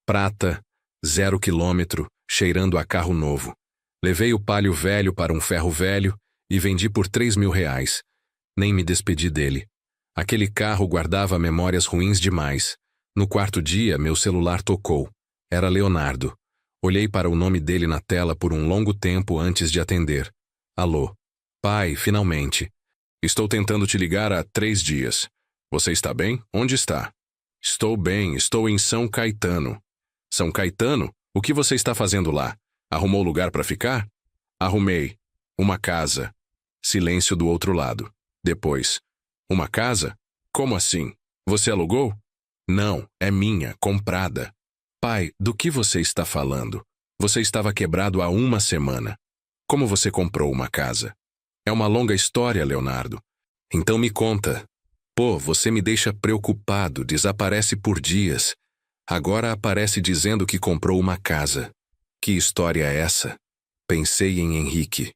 Speaker 1: Prata, 0 quilômetro, cheirando a carro novo. Levei o Palio velho para um ferro velho e vendi por R$ 3.000. Nem me despedi dele. Aquele carro guardava memórias ruins demais. No quarto dia, meu celular tocou. Era Leonardo. Olhei para o nome dele na tela por um longo tempo antes de atender. Alô. Pai, finalmente. Estou tentando te ligar há 3 dias. Você está bem? Onde está? Estou bem, estou em São Caetano. São Caetano? O que você está fazendo lá? Arrumou lugar para ficar? Arrumei. Uma casa. Silêncio do outro lado. Depois. Uma casa? Como assim? Você alugou? Não, é minha, comprada. Pai, do que você está falando? Você estava quebrado há 1 semana. Como você comprou uma casa? É uma longa história, Leonardo. Então me conta. Pô, você me deixa preocupado, desaparece por dias. Agora aparece dizendo que comprou uma casa. Que história é essa? Pensei em Henrique.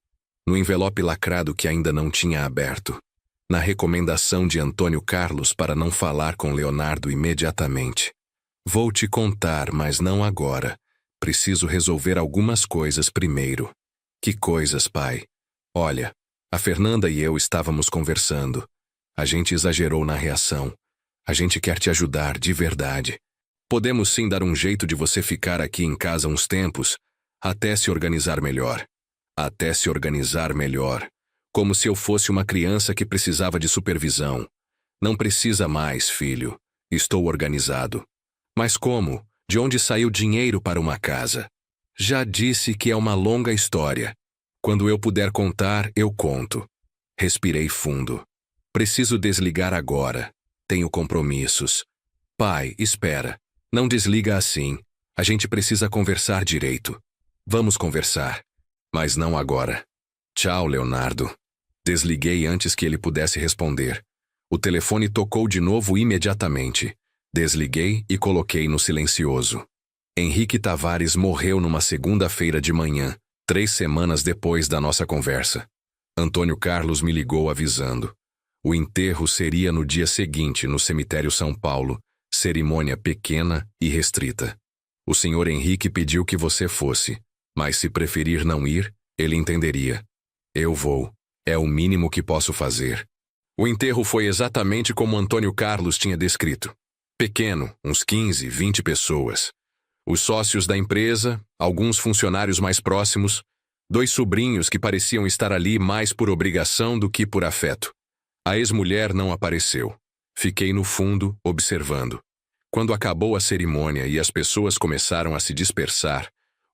Speaker 1: No envelope lacrado que ainda não tinha aberto. Na recomendação de Antônio Carlos para não falar com Leonardo imediatamente. Vou te contar, mas não agora. Preciso resolver algumas coisas primeiro. Que coisas, pai? Olha, a Fernanda e eu estávamos conversando. A gente exagerou na reação. A gente quer te ajudar, de verdade. Podemos sim dar um jeito de você ficar aqui em casa uns tempos, até se organizar melhor. Até se organizar melhor. Como se eu fosse uma criança que precisava de supervisão. Não precisa mais, filho. Estou organizado. Mas como? De onde saiu dinheiro para uma casa? Já disse que é uma longa história. Quando eu puder contar, eu conto. Respirei fundo. Preciso desligar agora. Tenho compromissos. Pai, espera. Não desliga assim. A gente precisa conversar direito. Vamos conversar. Mas não agora. Tchau, Leonardo. Desliguei antes que ele pudesse responder. O telefone tocou de novo imediatamente. Desliguei e coloquei no silencioso. Henrique Tavares morreu numa segunda-feira de manhã, 3 semanas depois da nossa conversa. Antônio Carlos me ligou avisando. O enterro seria no dia seguinte, no cemitério São Paulo, cerimônia pequena e restrita. O senhor Henrique pediu que você fosse, mas se preferir não ir, ele entenderia. Eu vou. É o mínimo que posso fazer. O enterro foi exatamente como Antônio Carlos tinha descrito. Pequeno, uns 15, 20 pessoas. Os sócios da empresa, alguns funcionários mais próximos, 2 sobrinhos que pareciam estar ali mais por obrigação do que por afeto. A ex-mulher não apareceu. Fiquei no fundo, observando. Quando acabou a cerimônia e as pessoas começaram a se dispersar,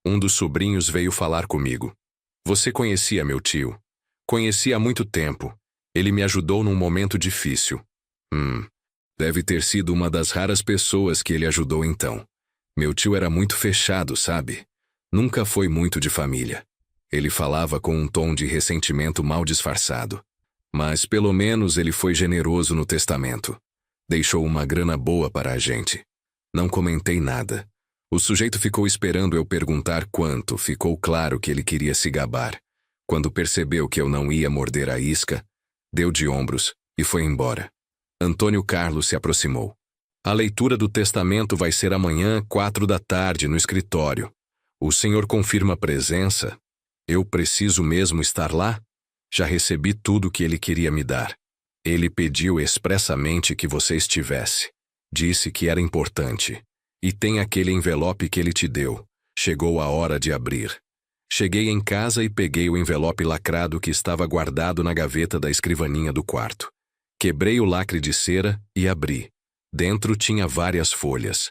Speaker 1: um dos sobrinhos veio falar comigo. Você conhecia meu tio? Conheci há muito tempo. Ele me ajudou num momento difícil. Deve ter sido uma das raras pessoas que ele ajudou então. Meu tio era muito fechado, sabe? Nunca foi muito de família. Ele falava com um tom de ressentimento mal disfarçado. Mas pelo menos ele foi generoso no testamento. Deixou uma grana boa para a gente. Não comentei nada. O sujeito ficou esperando eu perguntar quanto, ficou claro que ele queria se gabar. Quando percebeu que eu não ia morder a isca, deu de ombros e foi embora. Antônio Carlos se aproximou. A leitura do testamento vai ser amanhã, 4 da tarde, no escritório. O senhor confirma presença? Eu preciso mesmo estar lá? Já recebi tudo que ele queria me dar. Ele pediu expressamente que você estivesse. Disse que era importante. E tem aquele envelope que ele te deu. Chegou a hora de abrir. Cheguei em casa e peguei o envelope lacrado que estava guardado na gaveta da escrivaninha do quarto. Quebrei o lacre de cera e abri. Dentro tinha várias folhas.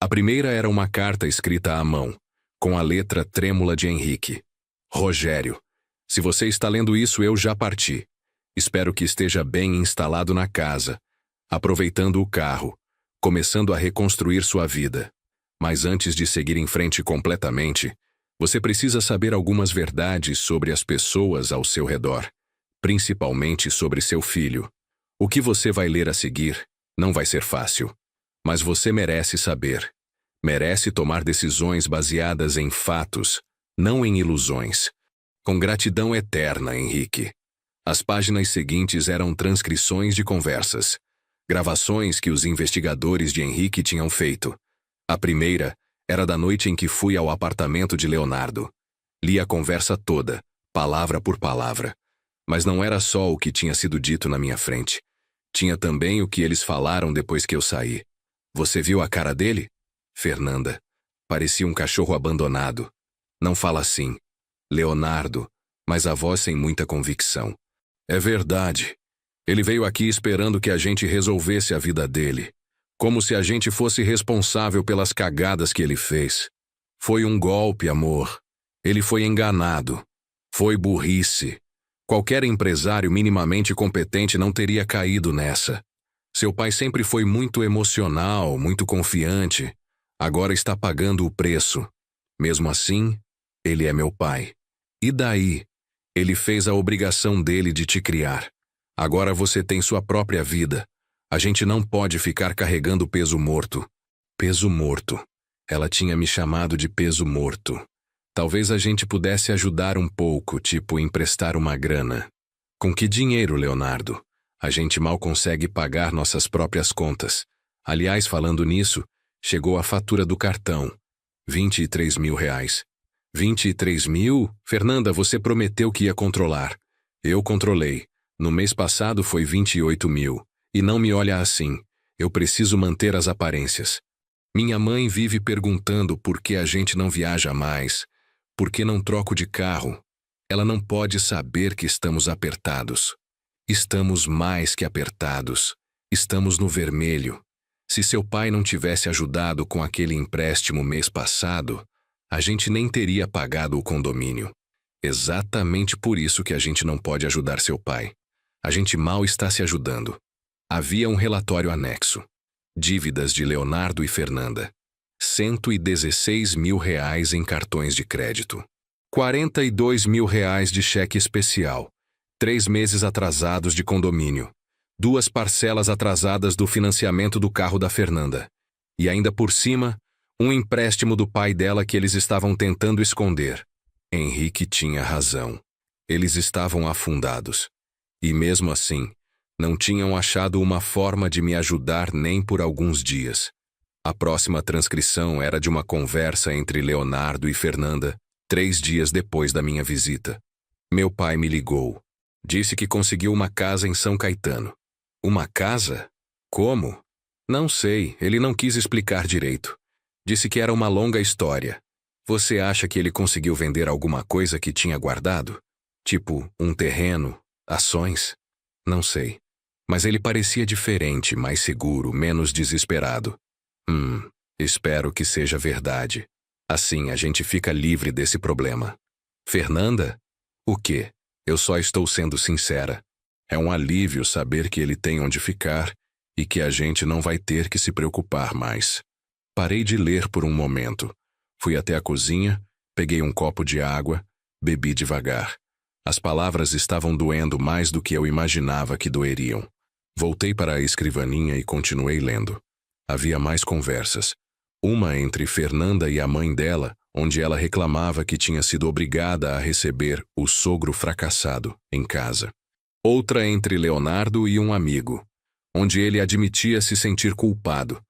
Speaker 1: A primeira era uma carta escrita à mão, com a letra trêmula de Henrique. Rogério, se você está lendo isso, eu já parti. Espero que esteja bem instalado na casa, aproveitando o carro, começando a reconstruir sua vida. Mas antes de seguir em frente completamente, você precisa saber algumas verdades sobre as pessoas ao seu redor, principalmente sobre seu filho. O que você vai ler a seguir não vai ser fácil, mas você merece saber. Merece tomar decisões baseadas em fatos, não em ilusões. Com gratidão eterna, Henrique. As páginas seguintes eram transcrições de conversas, gravações que os investigadores de Henrique tinham feito. A primeira era da noite em que fui ao apartamento de Leonardo. Li a conversa toda, palavra por palavra. Mas não era só o que tinha sido dito na minha frente. Tinha também o que eles falaram depois que eu saí. Você viu a cara dele? Fernanda. Parecia um cachorro abandonado. Não fala assim. Leonardo, mas a voz sem muita convicção. É verdade. Ele veio aqui esperando que a gente resolvesse a vida dele. Como se a gente fosse responsável pelas cagadas que ele fez. Foi um golpe, amor. Ele foi enganado. Foi burrice. Qualquer empresário minimamente competente não teria caído nessa. Seu pai sempre foi muito emocional, muito confiante. Agora está pagando o preço. Mesmo assim, ele é meu pai. E daí? Ele fez a obrigação dele de te criar. Agora você tem sua própria vida. A gente não pode ficar carregando peso morto. Peso morto. Ela tinha me chamado de peso morto. Talvez a gente pudesse ajudar um pouco, tipo emprestar uma grana. Com que dinheiro, Leonardo? A gente mal consegue pagar nossas próprias contas. Aliás, falando nisso, chegou a fatura do cartão. 23 mil reais. 23 mil? Fernanda, você prometeu que ia controlar. Eu controlei. No mês passado foi 28 mil. E não me olha assim. Eu preciso manter as aparências. Minha mãe vive perguntando por que a gente não viaja mais. Por que não troco de carro? Ela não pode saber que estamos apertados. Estamos mais que apertados. Estamos no vermelho. Se seu pai não tivesse ajudado com aquele empréstimo mês passado, a gente nem teria pagado o condomínio. Exatamente por isso que a gente não pode ajudar seu pai. A gente mal está se ajudando. Havia um relatório anexo. Dívidas de Leonardo e Fernanda. 116 mil reais em cartões de crédito. 42 mil reais de cheque especial. 3 meses atrasados de condomínio. 2 parcelas atrasadas do financiamento do carro da Fernanda. E ainda por cima, um empréstimo do pai dela que eles estavam tentando esconder. Henrique tinha razão. Eles estavam afundados. E mesmo assim, não tinham achado uma forma de me ajudar nem por alguns dias. A próxima transcrição era de uma conversa entre Leonardo e Fernanda, 3 dias depois da minha visita. Meu pai me ligou. Disse que conseguiu uma casa em São Caetano. Uma casa? Como? Não sei, ele não quis explicar direito. Disse que era uma longa história. Você acha que ele conseguiu vender alguma coisa que tinha guardado? Tipo, um terreno, ações? Não sei. Mas ele parecia diferente, mais seguro, menos desesperado. Espero que seja verdade. Assim a gente fica livre desse problema. Fernanda? O quê? Eu só estou sendo sincera. É um alívio saber que ele tem onde ficar e que a gente não vai ter que se preocupar mais. Parei de ler por um momento. Fui até a cozinha, peguei um copo de água, bebi devagar. As palavras estavam doendo mais do que eu imaginava que doeriam. Voltei para a escrivaninha e continuei lendo. Havia mais conversas. Uma entre Fernanda e a mãe dela, onde ela reclamava que tinha sido obrigada a receber o sogro fracassado em casa. Outra entre Leonardo e um amigo, onde ele admitia se sentir culpado,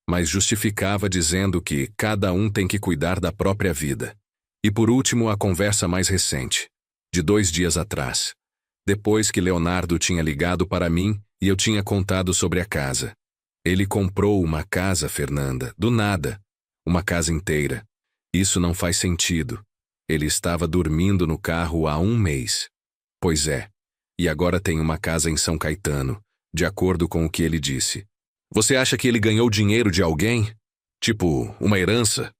Speaker 1: mas justificava dizendo que cada um tem que cuidar da própria vida. E por último, a conversa mais recente, de 2 dias atrás, depois que Leonardo tinha ligado para mim e eu tinha contado sobre a casa. Ele comprou uma casa, Fernanda, do nada. Uma casa inteira. Isso não faz sentido. Ele estava dormindo no carro há 1 mês. Pois é. E agora tem uma casa em São Caetano, de acordo com o que ele disse. Você acha que ele ganhou dinheiro de alguém? Tipo, uma herança?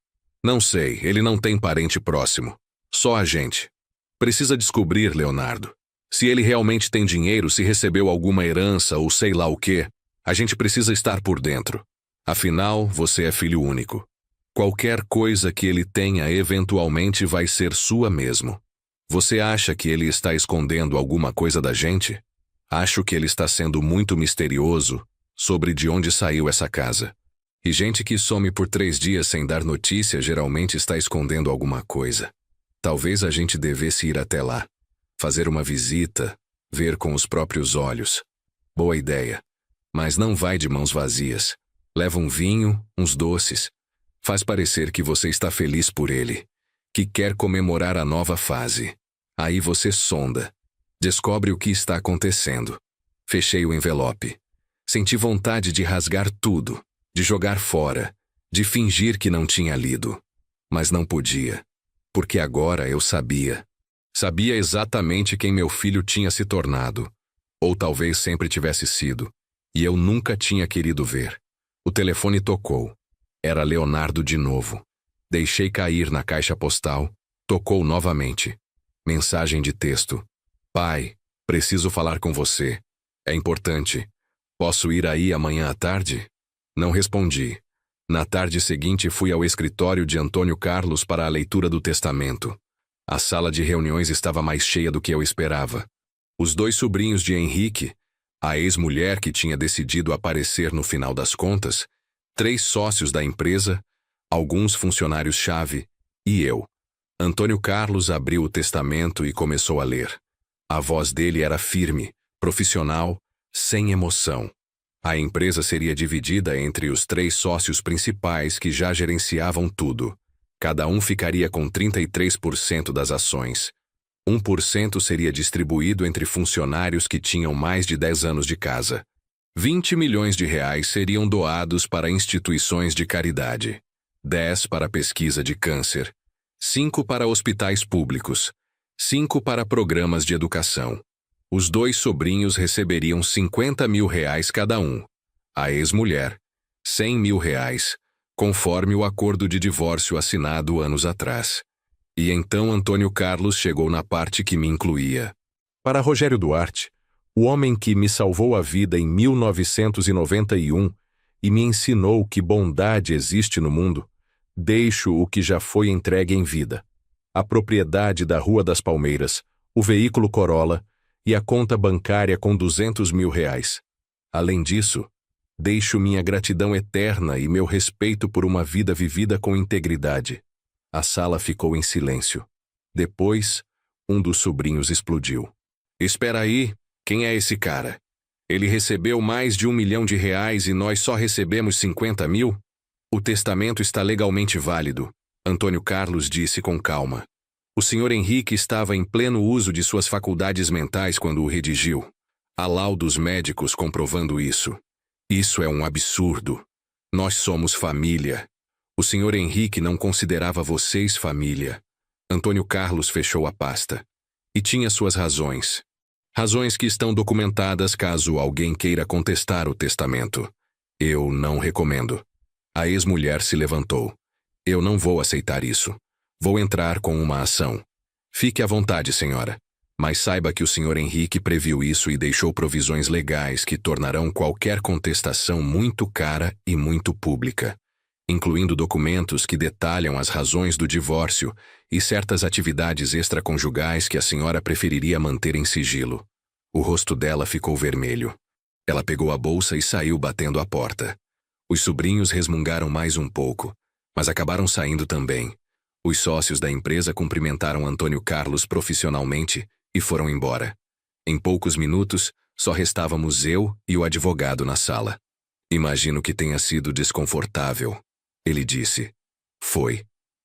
Speaker 1: Não sei, ele não tem parente próximo. Só a gente. Precisa descobrir, Leonardo. Se ele realmente tem dinheiro, se recebeu alguma herança ou sei lá o quê, a gente precisa estar por dentro. Afinal, você é filho único. Qualquer coisa que ele tenha eventualmente vai ser sua mesmo. Você acha que ele está escondendo alguma coisa da gente? Acho que ele está sendo muito misterioso sobre de onde saiu essa casa. E gente que some por 3 dias sem dar notícia geralmente está escondendo alguma coisa. Talvez a gente devesse ir até lá. Fazer uma visita, ver com os próprios olhos. Boa ideia. Mas não vai de mãos vazias. Leva um vinho, uns doces. Faz parecer que você está feliz por ele, que quer comemorar a nova fase. Aí você sonda. Descobre o que está acontecendo. Fechei o envelope. Senti vontade de rasgar tudo, de jogar fora, de fingir que não tinha lido. Mas não podia, porque agora eu sabia. Sabia exatamente quem meu filho tinha se tornado, ou talvez sempre tivesse sido, e eu nunca tinha querido ver. O telefone tocou. Era Leonardo de novo. Deixei cair na caixa postal. Tocou novamente. Mensagem de texto. Pai, preciso falar com você. É importante. Posso ir aí amanhã à tarde? Não respondi. Na tarde seguinte fui ao escritório de Antônio Carlos para a leitura do testamento. A sala de reuniões estava mais cheia do que eu esperava. Os 2 sobrinhos de Henrique, a ex-mulher que tinha decidido aparecer no final das contas, 3 sócios da empresa, alguns funcionários-chave e eu. Antônio Carlos abriu o testamento e começou a ler. A voz dele era firme, profissional, sem emoção. A empresa seria dividida entre os 3 sócios principais que já gerenciavam tudo. Cada um ficaria com 33% das ações. 1% seria distribuído entre funcionários que tinham mais de 10 anos de casa. 20 milhões de reais seriam doados para instituições de caridade. 10 para pesquisa de câncer. 5 para hospitais públicos. 5 para programas de educação. Os 2 sobrinhos receberiam 50 mil reais cada um. A ex-mulher, 100 mil reais, conforme o acordo de divórcio assinado anos atrás. E então Antônio Carlos chegou na parte que me incluía. Para Rogério Duarte, o homem que me salvou a vida em 1991 e me ensinou que bondade existe no mundo, deixo o que já foi entregue em vida. A propriedade da Rua das Palmeiras, o veículo Corolla e a conta bancária com 200 mil reais. Além disso, deixo minha gratidão eterna e meu respeito por uma vida vivida com integridade. A sala ficou em silêncio. Depois, um dos sobrinhos explodiu. Espera aí, quem é esse cara? Ele recebeu mais de 1 milhão de reais e nós só recebemos 50 mil? O testamento está legalmente válido, Antônio Carlos disse com calma. O senhor Henrique estava em pleno uso de suas faculdades mentais quando o redigiu. Há laudos médicos comprovando isso. Isso é um absurdo. Nós somos família. O senhor Henrique não considerava vocês família. Antônio Carlos fechou a pasta. E tinha suas razões. Razões que estão documentadas caso alguém queira contestar o testamento. Eu não recomendo. A ex-mulher se levantou. Eu não vou aceitar isso. Vou entrar com uma ação. Fique à vontade, senhora. Mas saiba que o senhor Henrique previu isso e deixou provisões legais que tornarão qualquer contestação muito cara e muito pública, incluindo documentos que detalham as razões do divórcio e certas atividades extraconjugais que a senhora preferiria manter em sigilo. O rosto dela ficou vermelho. Ela pegou a bolsa e saiu batendo a porta. Os sobrinhos resmungaram mais um pouco, mas acabaram saindo também. Os sócios da empresa cumprimentaram Antônio Carlos profissionalmente e foram embora. Em poucos minutos, só restávamos eu e o advogado na sala. Imagino que tenha sido desconfortável, ele disse. Foi,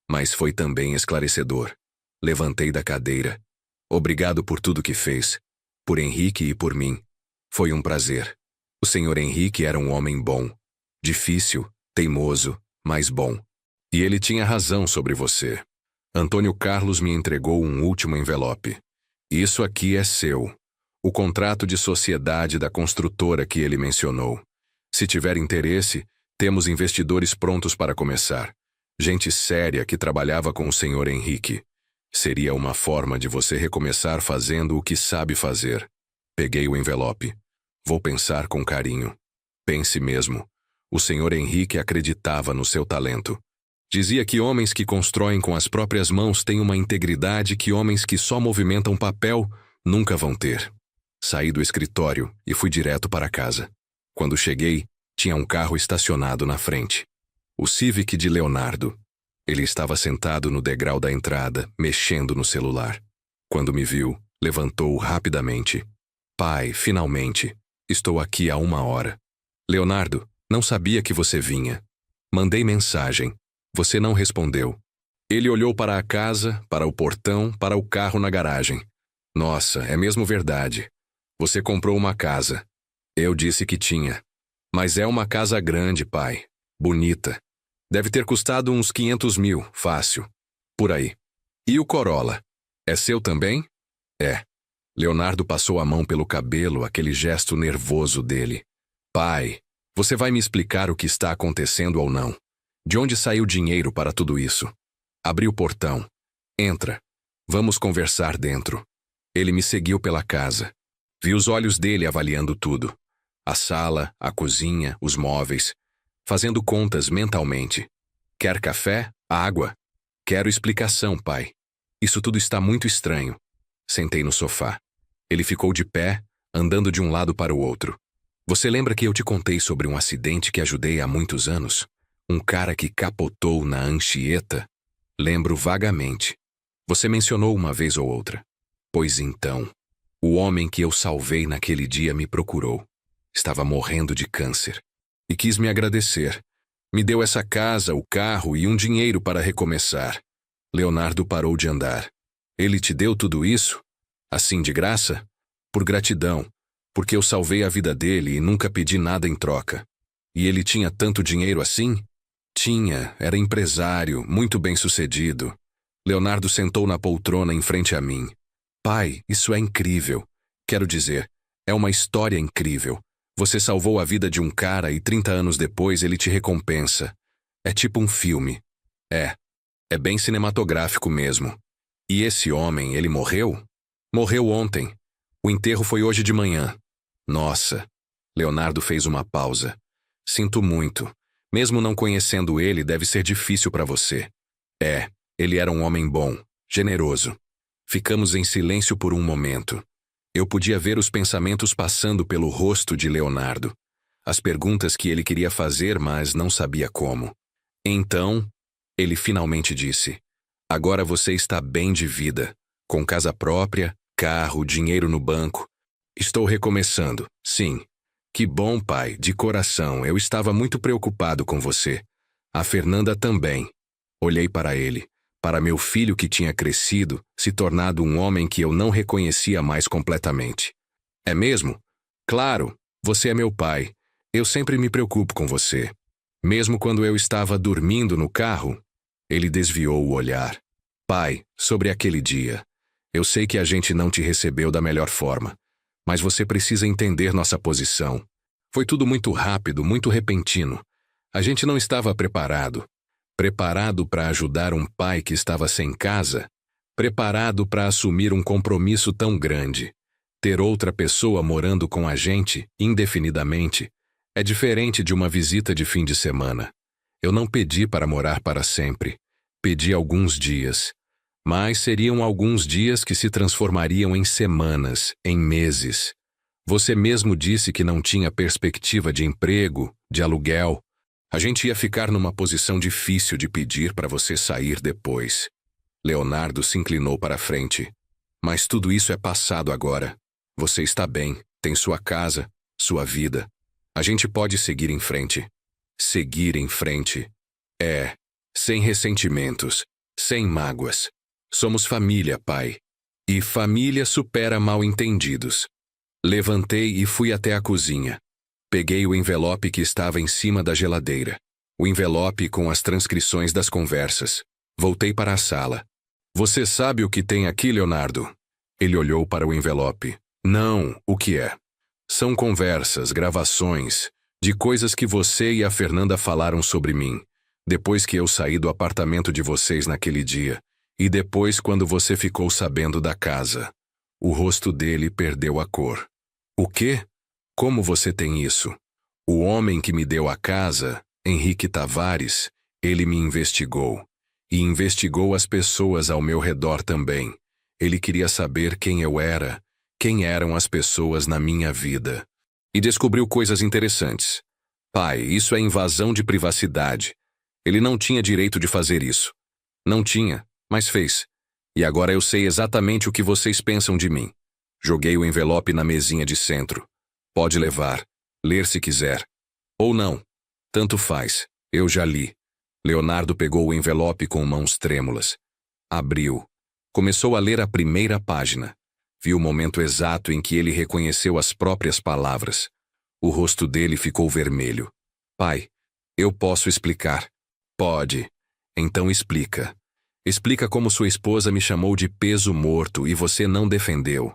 Speaker 1: mas foi também esclarecedor. Levantei da cadeira. Obrigado por tudo que fez, por Henrique e por mim. Foi um prazer. O senhor Henrique era um homem bom. Difícil, teimoso, mas bom. E ele tinha razão sobre você. Antônio Carlos me entregou um último envelope. Isso aqui é seu. O contrato de sociedade da construtora que ele mencionou. Se tiver interesse, temos investidores prontos para começar. Gente séria que trabalhava com o senhor Henrique. Seria uma forma de você recomeçar fazendo o que sabe fazer. Peguei o envelope. Vou pensar com carinho. Pense mesmo. O senhor Henrique acreditava no seu talento. Dizia que homens que constroem com as próprias mãos têm uma integridade que homens que só movimentam papel nunca vão ter. Saí do escritório e fui direto para casa. Quando cheguei, tinha um carro estacionado na frente. O Civic de Leonardo. Ele estava sentado no degrau da entrada, mexendo no celular. Quando me viu, levantou rapidamente. Pai, finalmente. Estou aqui há 1 hora. Leonardo, não sabia que você vinha. Mandei mensagem. Você não respondeu. Ele olhou para a casa, para o portão, para o carro na garagem. Nossa, é mesmo verdade. Você comprou uma casa. Eu disse que tinha. Mas é uma casa grande, pai. Bonita. Deve ter custado uns 500 mil, fácil. Por aí. E o Corolla? É seu também? É. Leonardo passou a mão pelo cabelo, aquele gesto nervoso dele. Pai, você vai me explicar o que está acontecendo ou não? De onde saiu dinheiro para tudo isso? Abri o portão. Entra. Vamos conversar dentro. Ele me seguiu pela casa. Vi os olhos dele avaliando tudo. A sala, a cozinha, os móveis. Fazendo contas mentalmente. Quer café? Água? Quero explicação, pai. Isso tudo está muito estranho. Sentei no sofá. Ele ficou de pé, andando de um lado para o outro. Você lembra que eu te contei sobre um acidente que ajudei há muitos anos? Um cara que capotou na Anchieta? Lembro vagamente. Você mencionou uma vez ou outra. Pois então, o homem que eu salvei naquele dia me procurou. Estava morrendo de câncer. E quis me agradecer. Me deu essa casa, o carro e um dinheiro para recomeçar. Leonardo parou de andar. Ele te deu tudo isso? Assim de graça? Por gratidão, porque eu salvei a vida dele e nunca pedi nada em troca. E ele tinha tanto dinheiro assim? Tinha, era empresário, muito bem-sucedido. Leonardo sentou na poltrona em frente a mim. Pai, isso é incrível. Quero dizer, é uma história incrível. Você salvou a vida de um cara e 30 anos depois ele te recompensa. É tipo um filme. É bem cinematográfico mesmo. E esse homem, ele morreu? Morreu ontem. O enterro foi hoje de manhã. Nossa. Leonardo fez uma pausa. Sinto muito. Mesmo não conhecendo ele, deve ser difícil para você. Ele era um homem bom, generoso. Ficamos em silêncio por um momento. Eu podia ver os pensamentos passando pelo rosto de Leonardo. As perguntas que ele queria fazer, mas não sabia como. Então, ele finalmente disse: agora você está bem de vida, com casa própria, carro, dinheiro no banco. Estou recomeçando, sim. Que bom, pai, de coração, eu estava muito preocupado com você. A Fernanda também. Olhei para ele, para meu filho que tinha crescido, se tornado um homem que eu não reconhecia mais completamente. É mesmo? Claro, você é meu pai. Eu sempre me preocupo com você. Mesmo quando eu estava dormindo no carro, ele desviou o olhar. Pai, sobre aquele dia. Eu sei que a gente não te recebeu da melhor forma, mas você precisa entender nossa posição. Foi tudo muito rápido, muito repentino. A gente não estava preparado. Preparado para ajudar um pai que estava sem casa? Preparado para assumir um compromisso tão grande? Ter outra pessoa morando com a gente, indefinidamente, é diferente de uma visita de fim de semana. Eu não pedi para morar para sempre. Pedi alguns dias. Mas seriam alguns dias que se transformariam em semanas, em meses. Você mesmo disse que não tinha perspectiva de emprego, de aluguel. A gente ia ficar numa posição difícil de pedir para você sair depois. Leonardo se inclinou para a frente. Mas tudo isso é passado agora. Você está bem, tem sua casa, sua vida. A gente pode seguir em frente. Seguir em frente. Sem ressentimentos, sem mágoas. Somos família, pai. E família supera mal-entendidos. Levantei e fui até a cozinha. Peguei o envelope que estava em cima da geladeira. O envelope com as transcrições das conversas. Voltei para a sala. Você sabe o que tem aqui, Leonardo? Ele olhou para o envelope. Não, o que é? São conversas, gravações, de coisas que você e a Fernanda falaram sobre mim, depois que eu saí do apartamento de vocês naquele dia, e depois quando você ficou sabendo da casa. O rosto dele perdeu a cor. O quê? Como você tem isso? O homem que me deu a casa, Henrique Tavares, ele me investigou. E investigou as pessoas ao meu redor também. Ele queria saber quem eu era, quem eram as pessoas na minha vida. E descobriu coisas interessantes. Pai, isso é invasão de privacidade. Ele não tinha direito de fazer isso. Não tinha, mas fez. E agora eu sei exatamente o que vocês pensam de mim. Joguei o envelope na mesinha de centro. Pode levar, ler se quiser. Ou não. Tanto faz, eu já li. Leonardo pegou o envelope com mãos trêmulas. Abriu. Começou a ler a primeira página. Vi o momento exato em que ele reconheceu as próprias palavras. O rosto dele ficou vermelho. Pai, eu posso explicar. Pode. Então explica. Explica como sua esposa me chamou de peso morto e você não defendeu.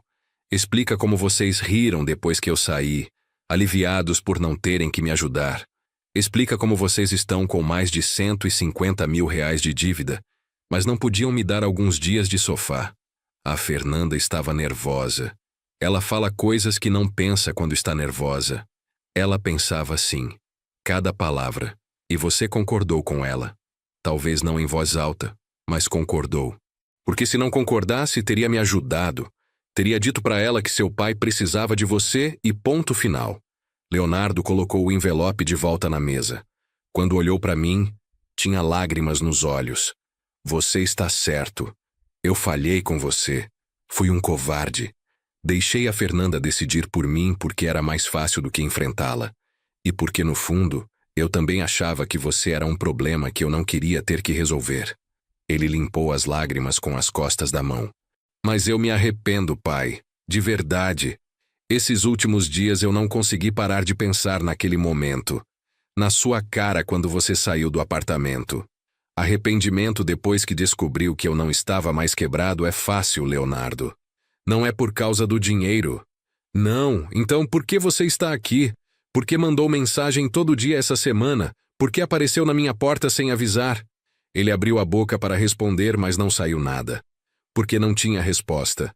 Speaker 1: Explica como vocês riram depois que eu saí, aliviados por não terem que me ajudar. Explica como vocês estão com mais de R$150 mil de dívida, mas não podiam me dar alguns dias de sofá. A Fernanda estava nervosa. Ela fala coisas que não pensa quando está nervosa. Ela pensava assim, cada palavra, e você concordou com ela. Talvez não em voz alta, mas concordou. Porque se não concordasse, teria me ajudado. Teria dito para ela que seu pai precisava de você e ponto final. Leonardo colocou o envelope de volta na mesa. Quando olhou para mim, tinha lágrimas nos olhos. Você está certo. Eu falhei com você. Fui um covarde. Deixei a Fernanda decidir por mim porque era mais fácil do que enfrentá-la. E porque, no fundo, eu também achava que você era um problema que eu não queria ter que resolver. Ele limpou as lágrimas com as costas da mão. Mas eu me arrependo, pai. De verdade. Esses últimos dias eu não consegui parar de pensar naquele momento. Na sua cara quando você saiu do apartamento. Arrependimento depois que descobriu que eu não estava mais quebrado é fácil, Leonardo. Não é por causa do dinheiro. Não, então por que você está aqui? Por que mandou mensagem todo dia essa semana? Por que apareceu na minha porta sem avisar? Ele abriu a boca para responder, mas não saiu nada. Porque não tinha resposta.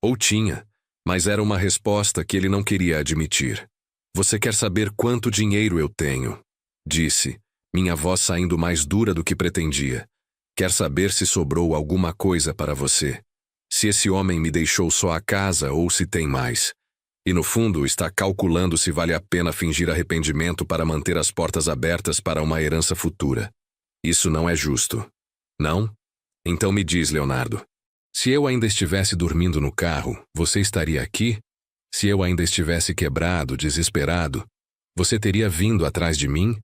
Speaker 1: Ou tinha, mas era uma resposta que ele não queria admitir. Você quer saber quanto dinheiro eu tenho? Disse, minha voz saindo mais dura do que pretendia. Quer saber se sobrou alguma coisa para você? Se esse homem me deixou só a casa ou se tem mais. E no fundo está calculando se vale a pena fingir arrependimento para manter as portas abertas para uma herança futura. Isso não é justo. Não? Então me diz, Leonardo. Se eu ainda estivesse dormindo no carro, você estaria aqui? Se eu ainda estivesse quebrado, desesperado, você teria vindo atrás de mim?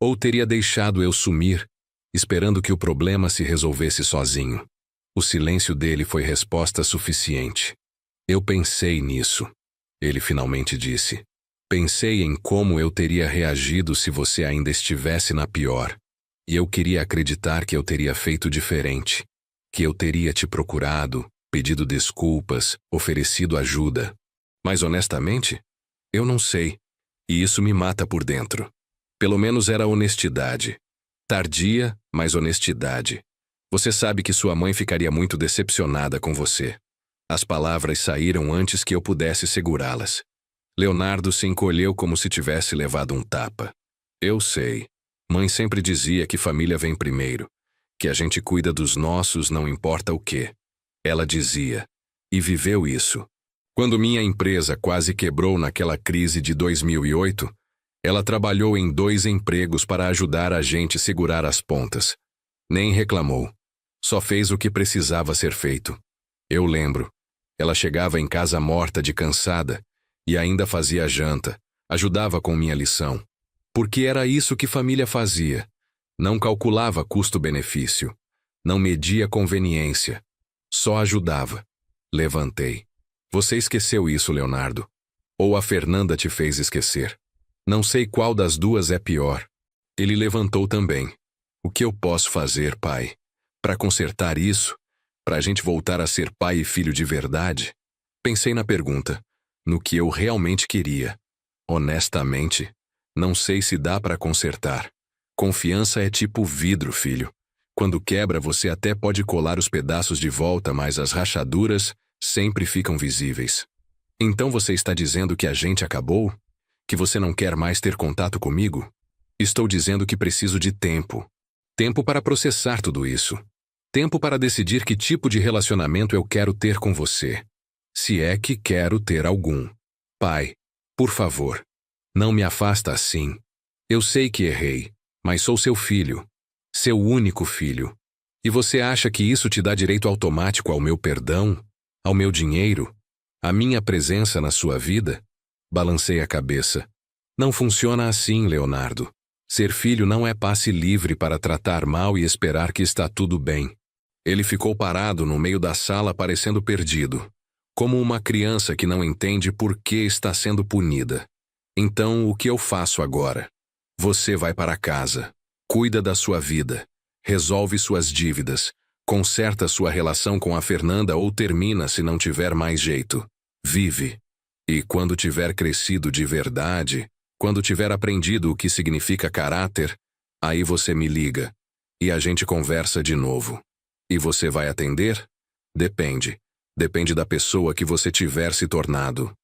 Speaker 1: Ou teria deixado eu sumir, esperando que o problema se resolvesse sozinho? O silêncio dele foi resposta suficiente. Eu pensei nisso. Ele finalmente disse. Pensei em como eu teria reagido se você ainda estivesse na pior. E eu queria acreditar que eu teria feito diferente. Que eu teria te procurado, pedido desculpas, oferecido ajuda. Mas honestamente, eu não sei. E isso me mata por dentro. Pelo menos era honestidade. Tardia, mas honestidade. Você sabe que sua mãe ficaria muito decepcionada com você. As palavras saíram antes que eu pudesse segurá-las. Leonardo se encolheu como se tivesse levado um tapa. Eu sei. Mãe sempre dizia que família vem primeiro. Que a gente cuida dos nossos não importa o quê. Ela dizia. E viveu isso. Quando minha empresa quase quebrou naquela crise de 2008, ela trabalhou em 2 empregos para ajudar a gente a segurar as pontas. Nem reclamou. Só fez o que precisava ser feito. Eu lembro. Ela chegava em casa morta de cansada e ainda fazia janta, ajudava com minha lição. Porque era isso que família fazia. Não calculava custo-benefício. Não media conveniência. Só ajudava. Levantei. Você esqueceu isso, Leonardo. Ou a Fernanda te fez esquecer. Não sei qual das duas é pior. Ele levantou também. O que eu posso fazer, pai? Para consertar isso? Para a gente voltar a ser pai e filho de verdade? Pensei na pergunta. No que eu realmente queria. Honestamente, não sei se dá para consertar. Confiança é tipo vidro, filho. Quando quebra, você até pode colar os pedaços de volta, mas as rachaduras sempre ficam visíveis. Então você está dizendo que a gente acabou? Que você não quer mais ter contato comigo? Estou dizendo que preciso de tempo. Tempo para processar tudo isso. Tempo para decidir que tipo de relacionamento eu quero ter com você. Se é que quero ter algum. Pai, por favor, não me afasta assim. Eu sei que errei, mas sou seu filho. Seu único filho. E você acha que isso te dá direito automático ao meu perdão? Ao meu dinheiro? À minha presença na sua vida? Balancei a cabeça. Não funciona assim, Leonardo. Ser filho não é passe livre para tratar mal e esperar que está tudo bem. Ele ficou parado no meio da sala parecendo perdido. como uma criança que não entende por que está sendo punida. Então, o que eu faço agora? Você vai para casa, cuida da sua vida, resolve suas dívidas, conserta sua relação com a Fernanda ou termina se não tiver mais jeito. Vive. E quando tiver crescido de verdade, quando tiver aprendido o que significa caráter, aí você me liga e a gente conversa de novo. E você vai atender? Depende. Depende da pessoa que você tiver se tornado.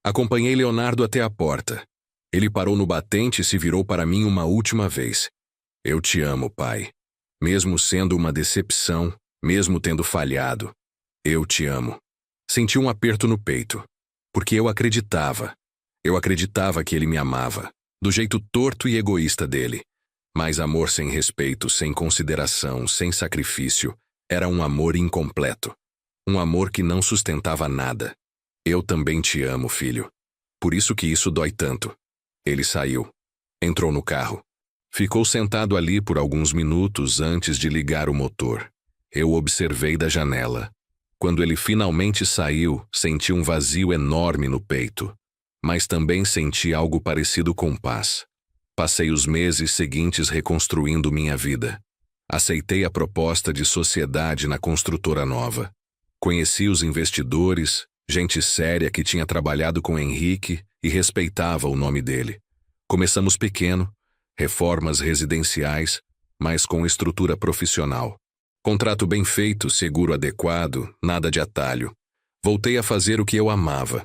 Speaker 1: Acompanhei Leonardo até a porta. Ele parou no batente e se virou para mim uma última vez. Eu te amo, pai. Mesmo sendo uma decepção, mesmo tendo falhado. Eu te amo. Senti um aperto no peito. Porque eu acreditava. Eu acreditava que ele me amava. Do jeito torto e egoísta dele. Mas amor sem respeito, sem consideração, sem sacrifício, era um amor incompleto. Um amor que não sustentava nada. Eu também te amo, filho. Por isso que isso dói tanto. Ele saiu. Entrou no carro. Ficou sentado ali por alguns minutos antes de ligar o motor. Eu observei da janela. Quando ele finalmente saiu, senti um vazio enorme no peito. Mas também senti algo parecido com paz. Passei os meses seguintes reconstruindo minha vida. Aceitei a proposta de sociedade na construtora nova. Conheci os investidores, gente séria que tinha trabalhado com Henrique e respeitava o nome dele. Começamos pequeno, reformas residenciais, mas com estrutura profissional. Contrato bem feito, seguro adequado, nada de atalho. Voltei a fazer o que eu amava.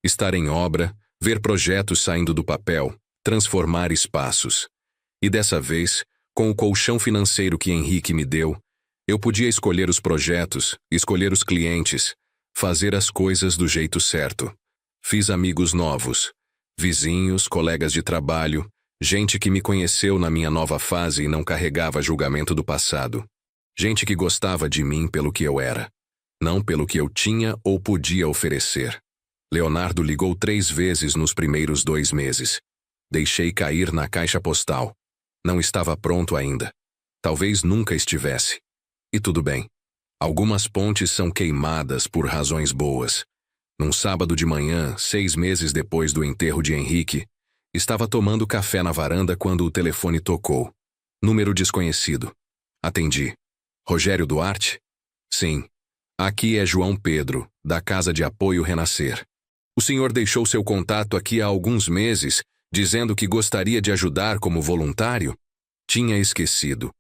Speaker 1: Estar em obra, ver projetos saindo do papel, transformar espaços. E dessa vez, com o colchão financeiro que Henrique me deu, eu podia escolher os projetos, escolher os clientes, fazer as coisas do jeito certo. Fiz amigos novos, vizinhos, colegas de trabalho, gente que me conheceu na minha nova fase e não carregava julgamento do passado. Gente que gostava de mim pelo que eu era, não pelo que eu tinha ou podia oferecer. Leonardo ligou 3 vezes nos primeiros 2 meses. Deixei cair na caixa postal. Não estava pronto ainda. Talvez nunca estivesse. E tudo bem. Algumas pontes são queimadas por razões boas. Num sábado de manhã, 6 meses depois do enterro de Henrique, estava tomando café na varanda quando o telefone tocou. Número desconhecido. Atendi. Rogério Duarte? Sim. Aqui é João Pedro, da Casa de Apoio Renascer. O senhor deixou seu contato aqui há alguns meses, dizendo que gostaria de ajudar como voluntário? Tinha esquecido.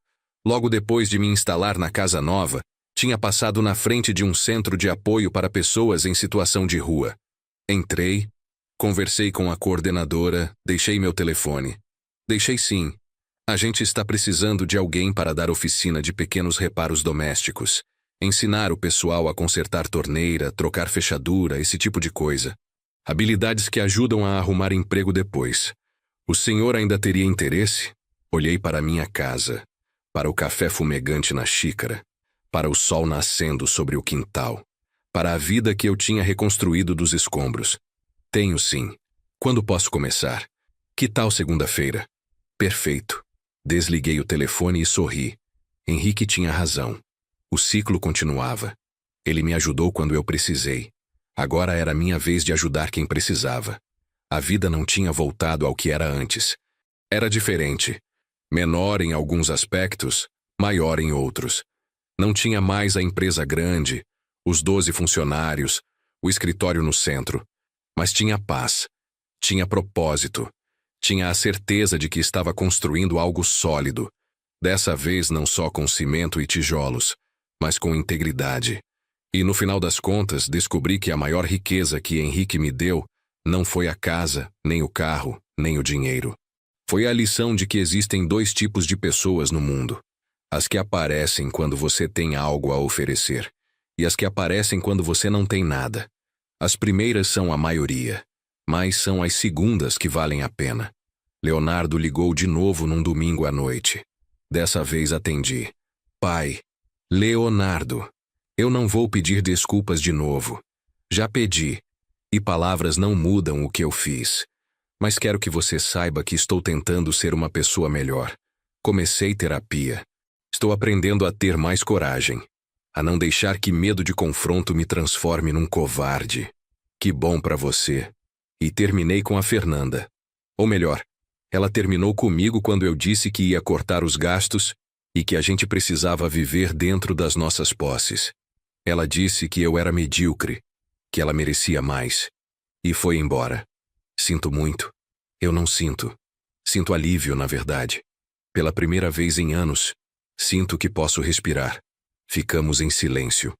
Speaker 1: Logo depois de me instalar na casa nova, tinha passado na frente de um centro de apoio para pessoas em situação de rua. Entrei, conversei com a coordenadora, deixei meu telefone. Deixei sim. A gente está precisando de alguém para dar oficina de pequenos reparos domésticos. Ensinar o pessoal a consertar torneira, trocar fechadura, esse tipo de coisa. Habilidades que ajudam a arrumar emprego depois. O senhor ainda teria interesse? Olhei para minha casa, para o café fumegante na xícara, para o sol nascendo sobre o quintal, para a vida que eu tinha reconstruído dos escombros. Tenho sim. Quando posso começar? Que tal segunda-feira? Perfeito. Desliguei o telefone e sorri. Henrique tinha razão. O ciclo continuava. Ele me ajudou quando eu precisei. Agora era minha vez de ajudar quem precisava. A vida não tinha voltado ao que era antes. Era diferente. Menor em alguns aspectos, maior em outros. Não tinha mais a empresa grande, os 12 funcionários, o escritório no centro. Mas tinha paz. Tinha propósito. Tinha a certeza de que estava construindo algo sólido. Dessa vez não só com cimento e tijolos, mas com integridade. E no final das contas descobri que a maior riqueza que Henrique me deu não foi a casa, nem o carro, nem o dinheiro. Foi a lição de que existem 2 tipos de pessoas no mundo. As que aparecem quando você tem algo a oferecer, e as que aparecem quando você não tem nada. As primeiras são a maioria, mas são as segundas que valem a pena. Leonardo ligou de novo num domingo à noite. Dessa vez atendi. Pai, Leonardo, eu não vou pedir desculpas de novo. Já pedi, e palavras não mudam o que eu fiz. Mas quero que você saiba que estou tentando ser uma pessoa melhor. Comecei terapia. Estou aprendendo a ter mais coragem. a não deixar que medo de confronto me transforme num covarde. Que bom pra você. E terminei com a Fernanda. Ou melhor, ela terminou comigo quando eu disse que ia cortar os gastos e que a gente precisava viver dentro das nossas posses. Ela disse que eu era medíocre, que ela merecia mais. E foi embora. Sinto muito. Eu não sinto. Sinto alívio, na verdade. Pela primeira vez em anos, sinto que posso respirar. Ficamos em silêncio.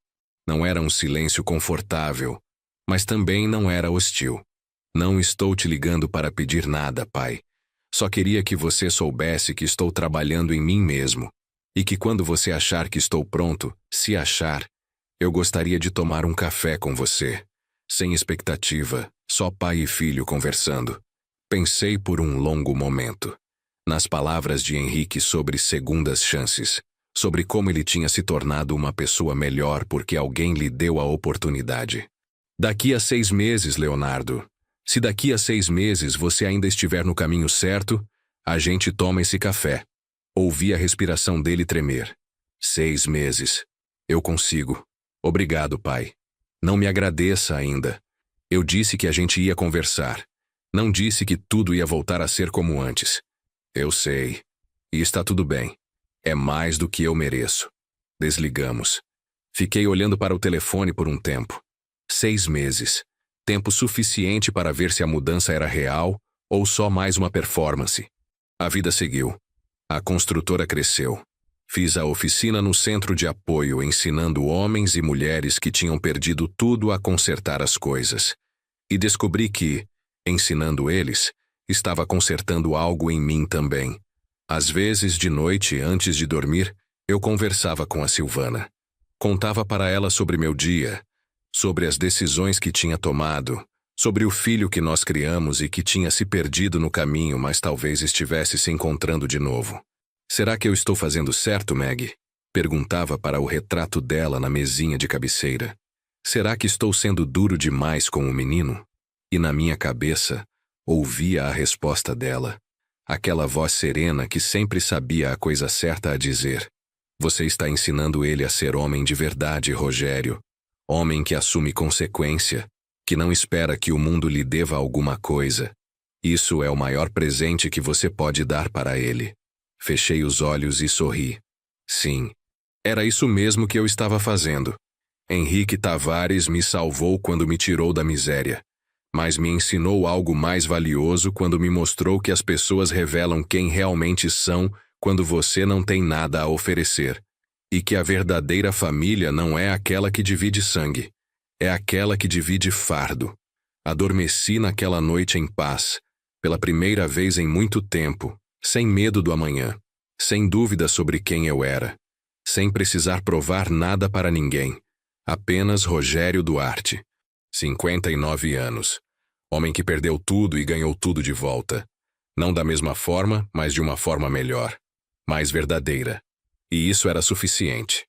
Speaker 1: Não era um silêncio confortável, mas também não era hostil. Não estou te ligando para pedir nada, pai. Só queria que você soubesse que estou trabalhando em mim mesmo. E que quando você achar que estou pronto, se achar, eu gostaria de tomar um café com você. Sem expectativa, só pai e filho conversando. Pensei por um longo momento. Nas palavras de Henrique sobre segundas chances. Sobre como ele tinha se tornado uma pessoa melhor porque alguém lhe deu a oportunidade. Daqui a 6 meses, Leonardo. Se daqui a 6 meses você ainda estiver no caminho certo, a gente toma esse café. Ouvi a respiração dele tremer. 6 meses. Eu consigo. Obrigado, pai. Não me agradeça ainda. Eu disse que a gente ia conversar. Não disse que tudo ia voltar a ser como antes. Eu sei. E está tudo bem. É mais do que eu mereço. Desligamos. Fiquei olhando para o telefone por um tempo. 6 meses. Tempo suficiente para ver se a mudança era real ou só mais uma performance. A vida seguiu. A construtora cresceu. Fiz a oficina no centro de apoio, ensinando homens e mulheres que tinham perdido tudo a consertar as coisas. E descobri que, ensinando eles, estava consertando algo em mim também. Às vezes, de noite, antes de dormir, eu conversava com a Silvana. Contava para ela sobre meu dia, sobre as decisões que tinha tomado, sobre o filho que nós criamos e que tinha se perdido no caminho, mas talvez estivesse se encontrando de novo. Será que eu estou fazendo certo, Meg? Perguntava para o retrato dela na mesinha de cabeceira. Será que estou sendo duro demais com o menino? E na minha cabeça, ouvia a resposta dela. Aquela voz serena que sempre sabia a coisa certa a dizer. Você está ensinando ele a ser homem de verdade, Rogério. Homem que assume consequência, que não espera que o mundo lhe deva alguma coisa. Isso é o maior presente que você pode dar para ele. Fechei os olhos e sorri. Sim, era isso mesmo que eu estava fazendo. Henrique Tavares me salvou quando me tirou da miséria. Mas me ensinou algo mais valioso quando me mostrou que as pessoas revelam quem realmente são quando você não tem nada a oferecer. E que a verdadeira família não é aquela que divide sangue. É aquela que divide fardo. Adormeci naquela noite em paz, pela primeira vez em muito tempo, sem medo do amanhã, sem dúvida sobre quem eu era, sem precisar provar nada para ninguém. Apenas Rogério Duarte. 59 anos. Homem que perdeu tudo e ganhou tudo de volta. Não da mesma forma, mas de uma forma melhor. Mais verdadeira. E isso era suficiente.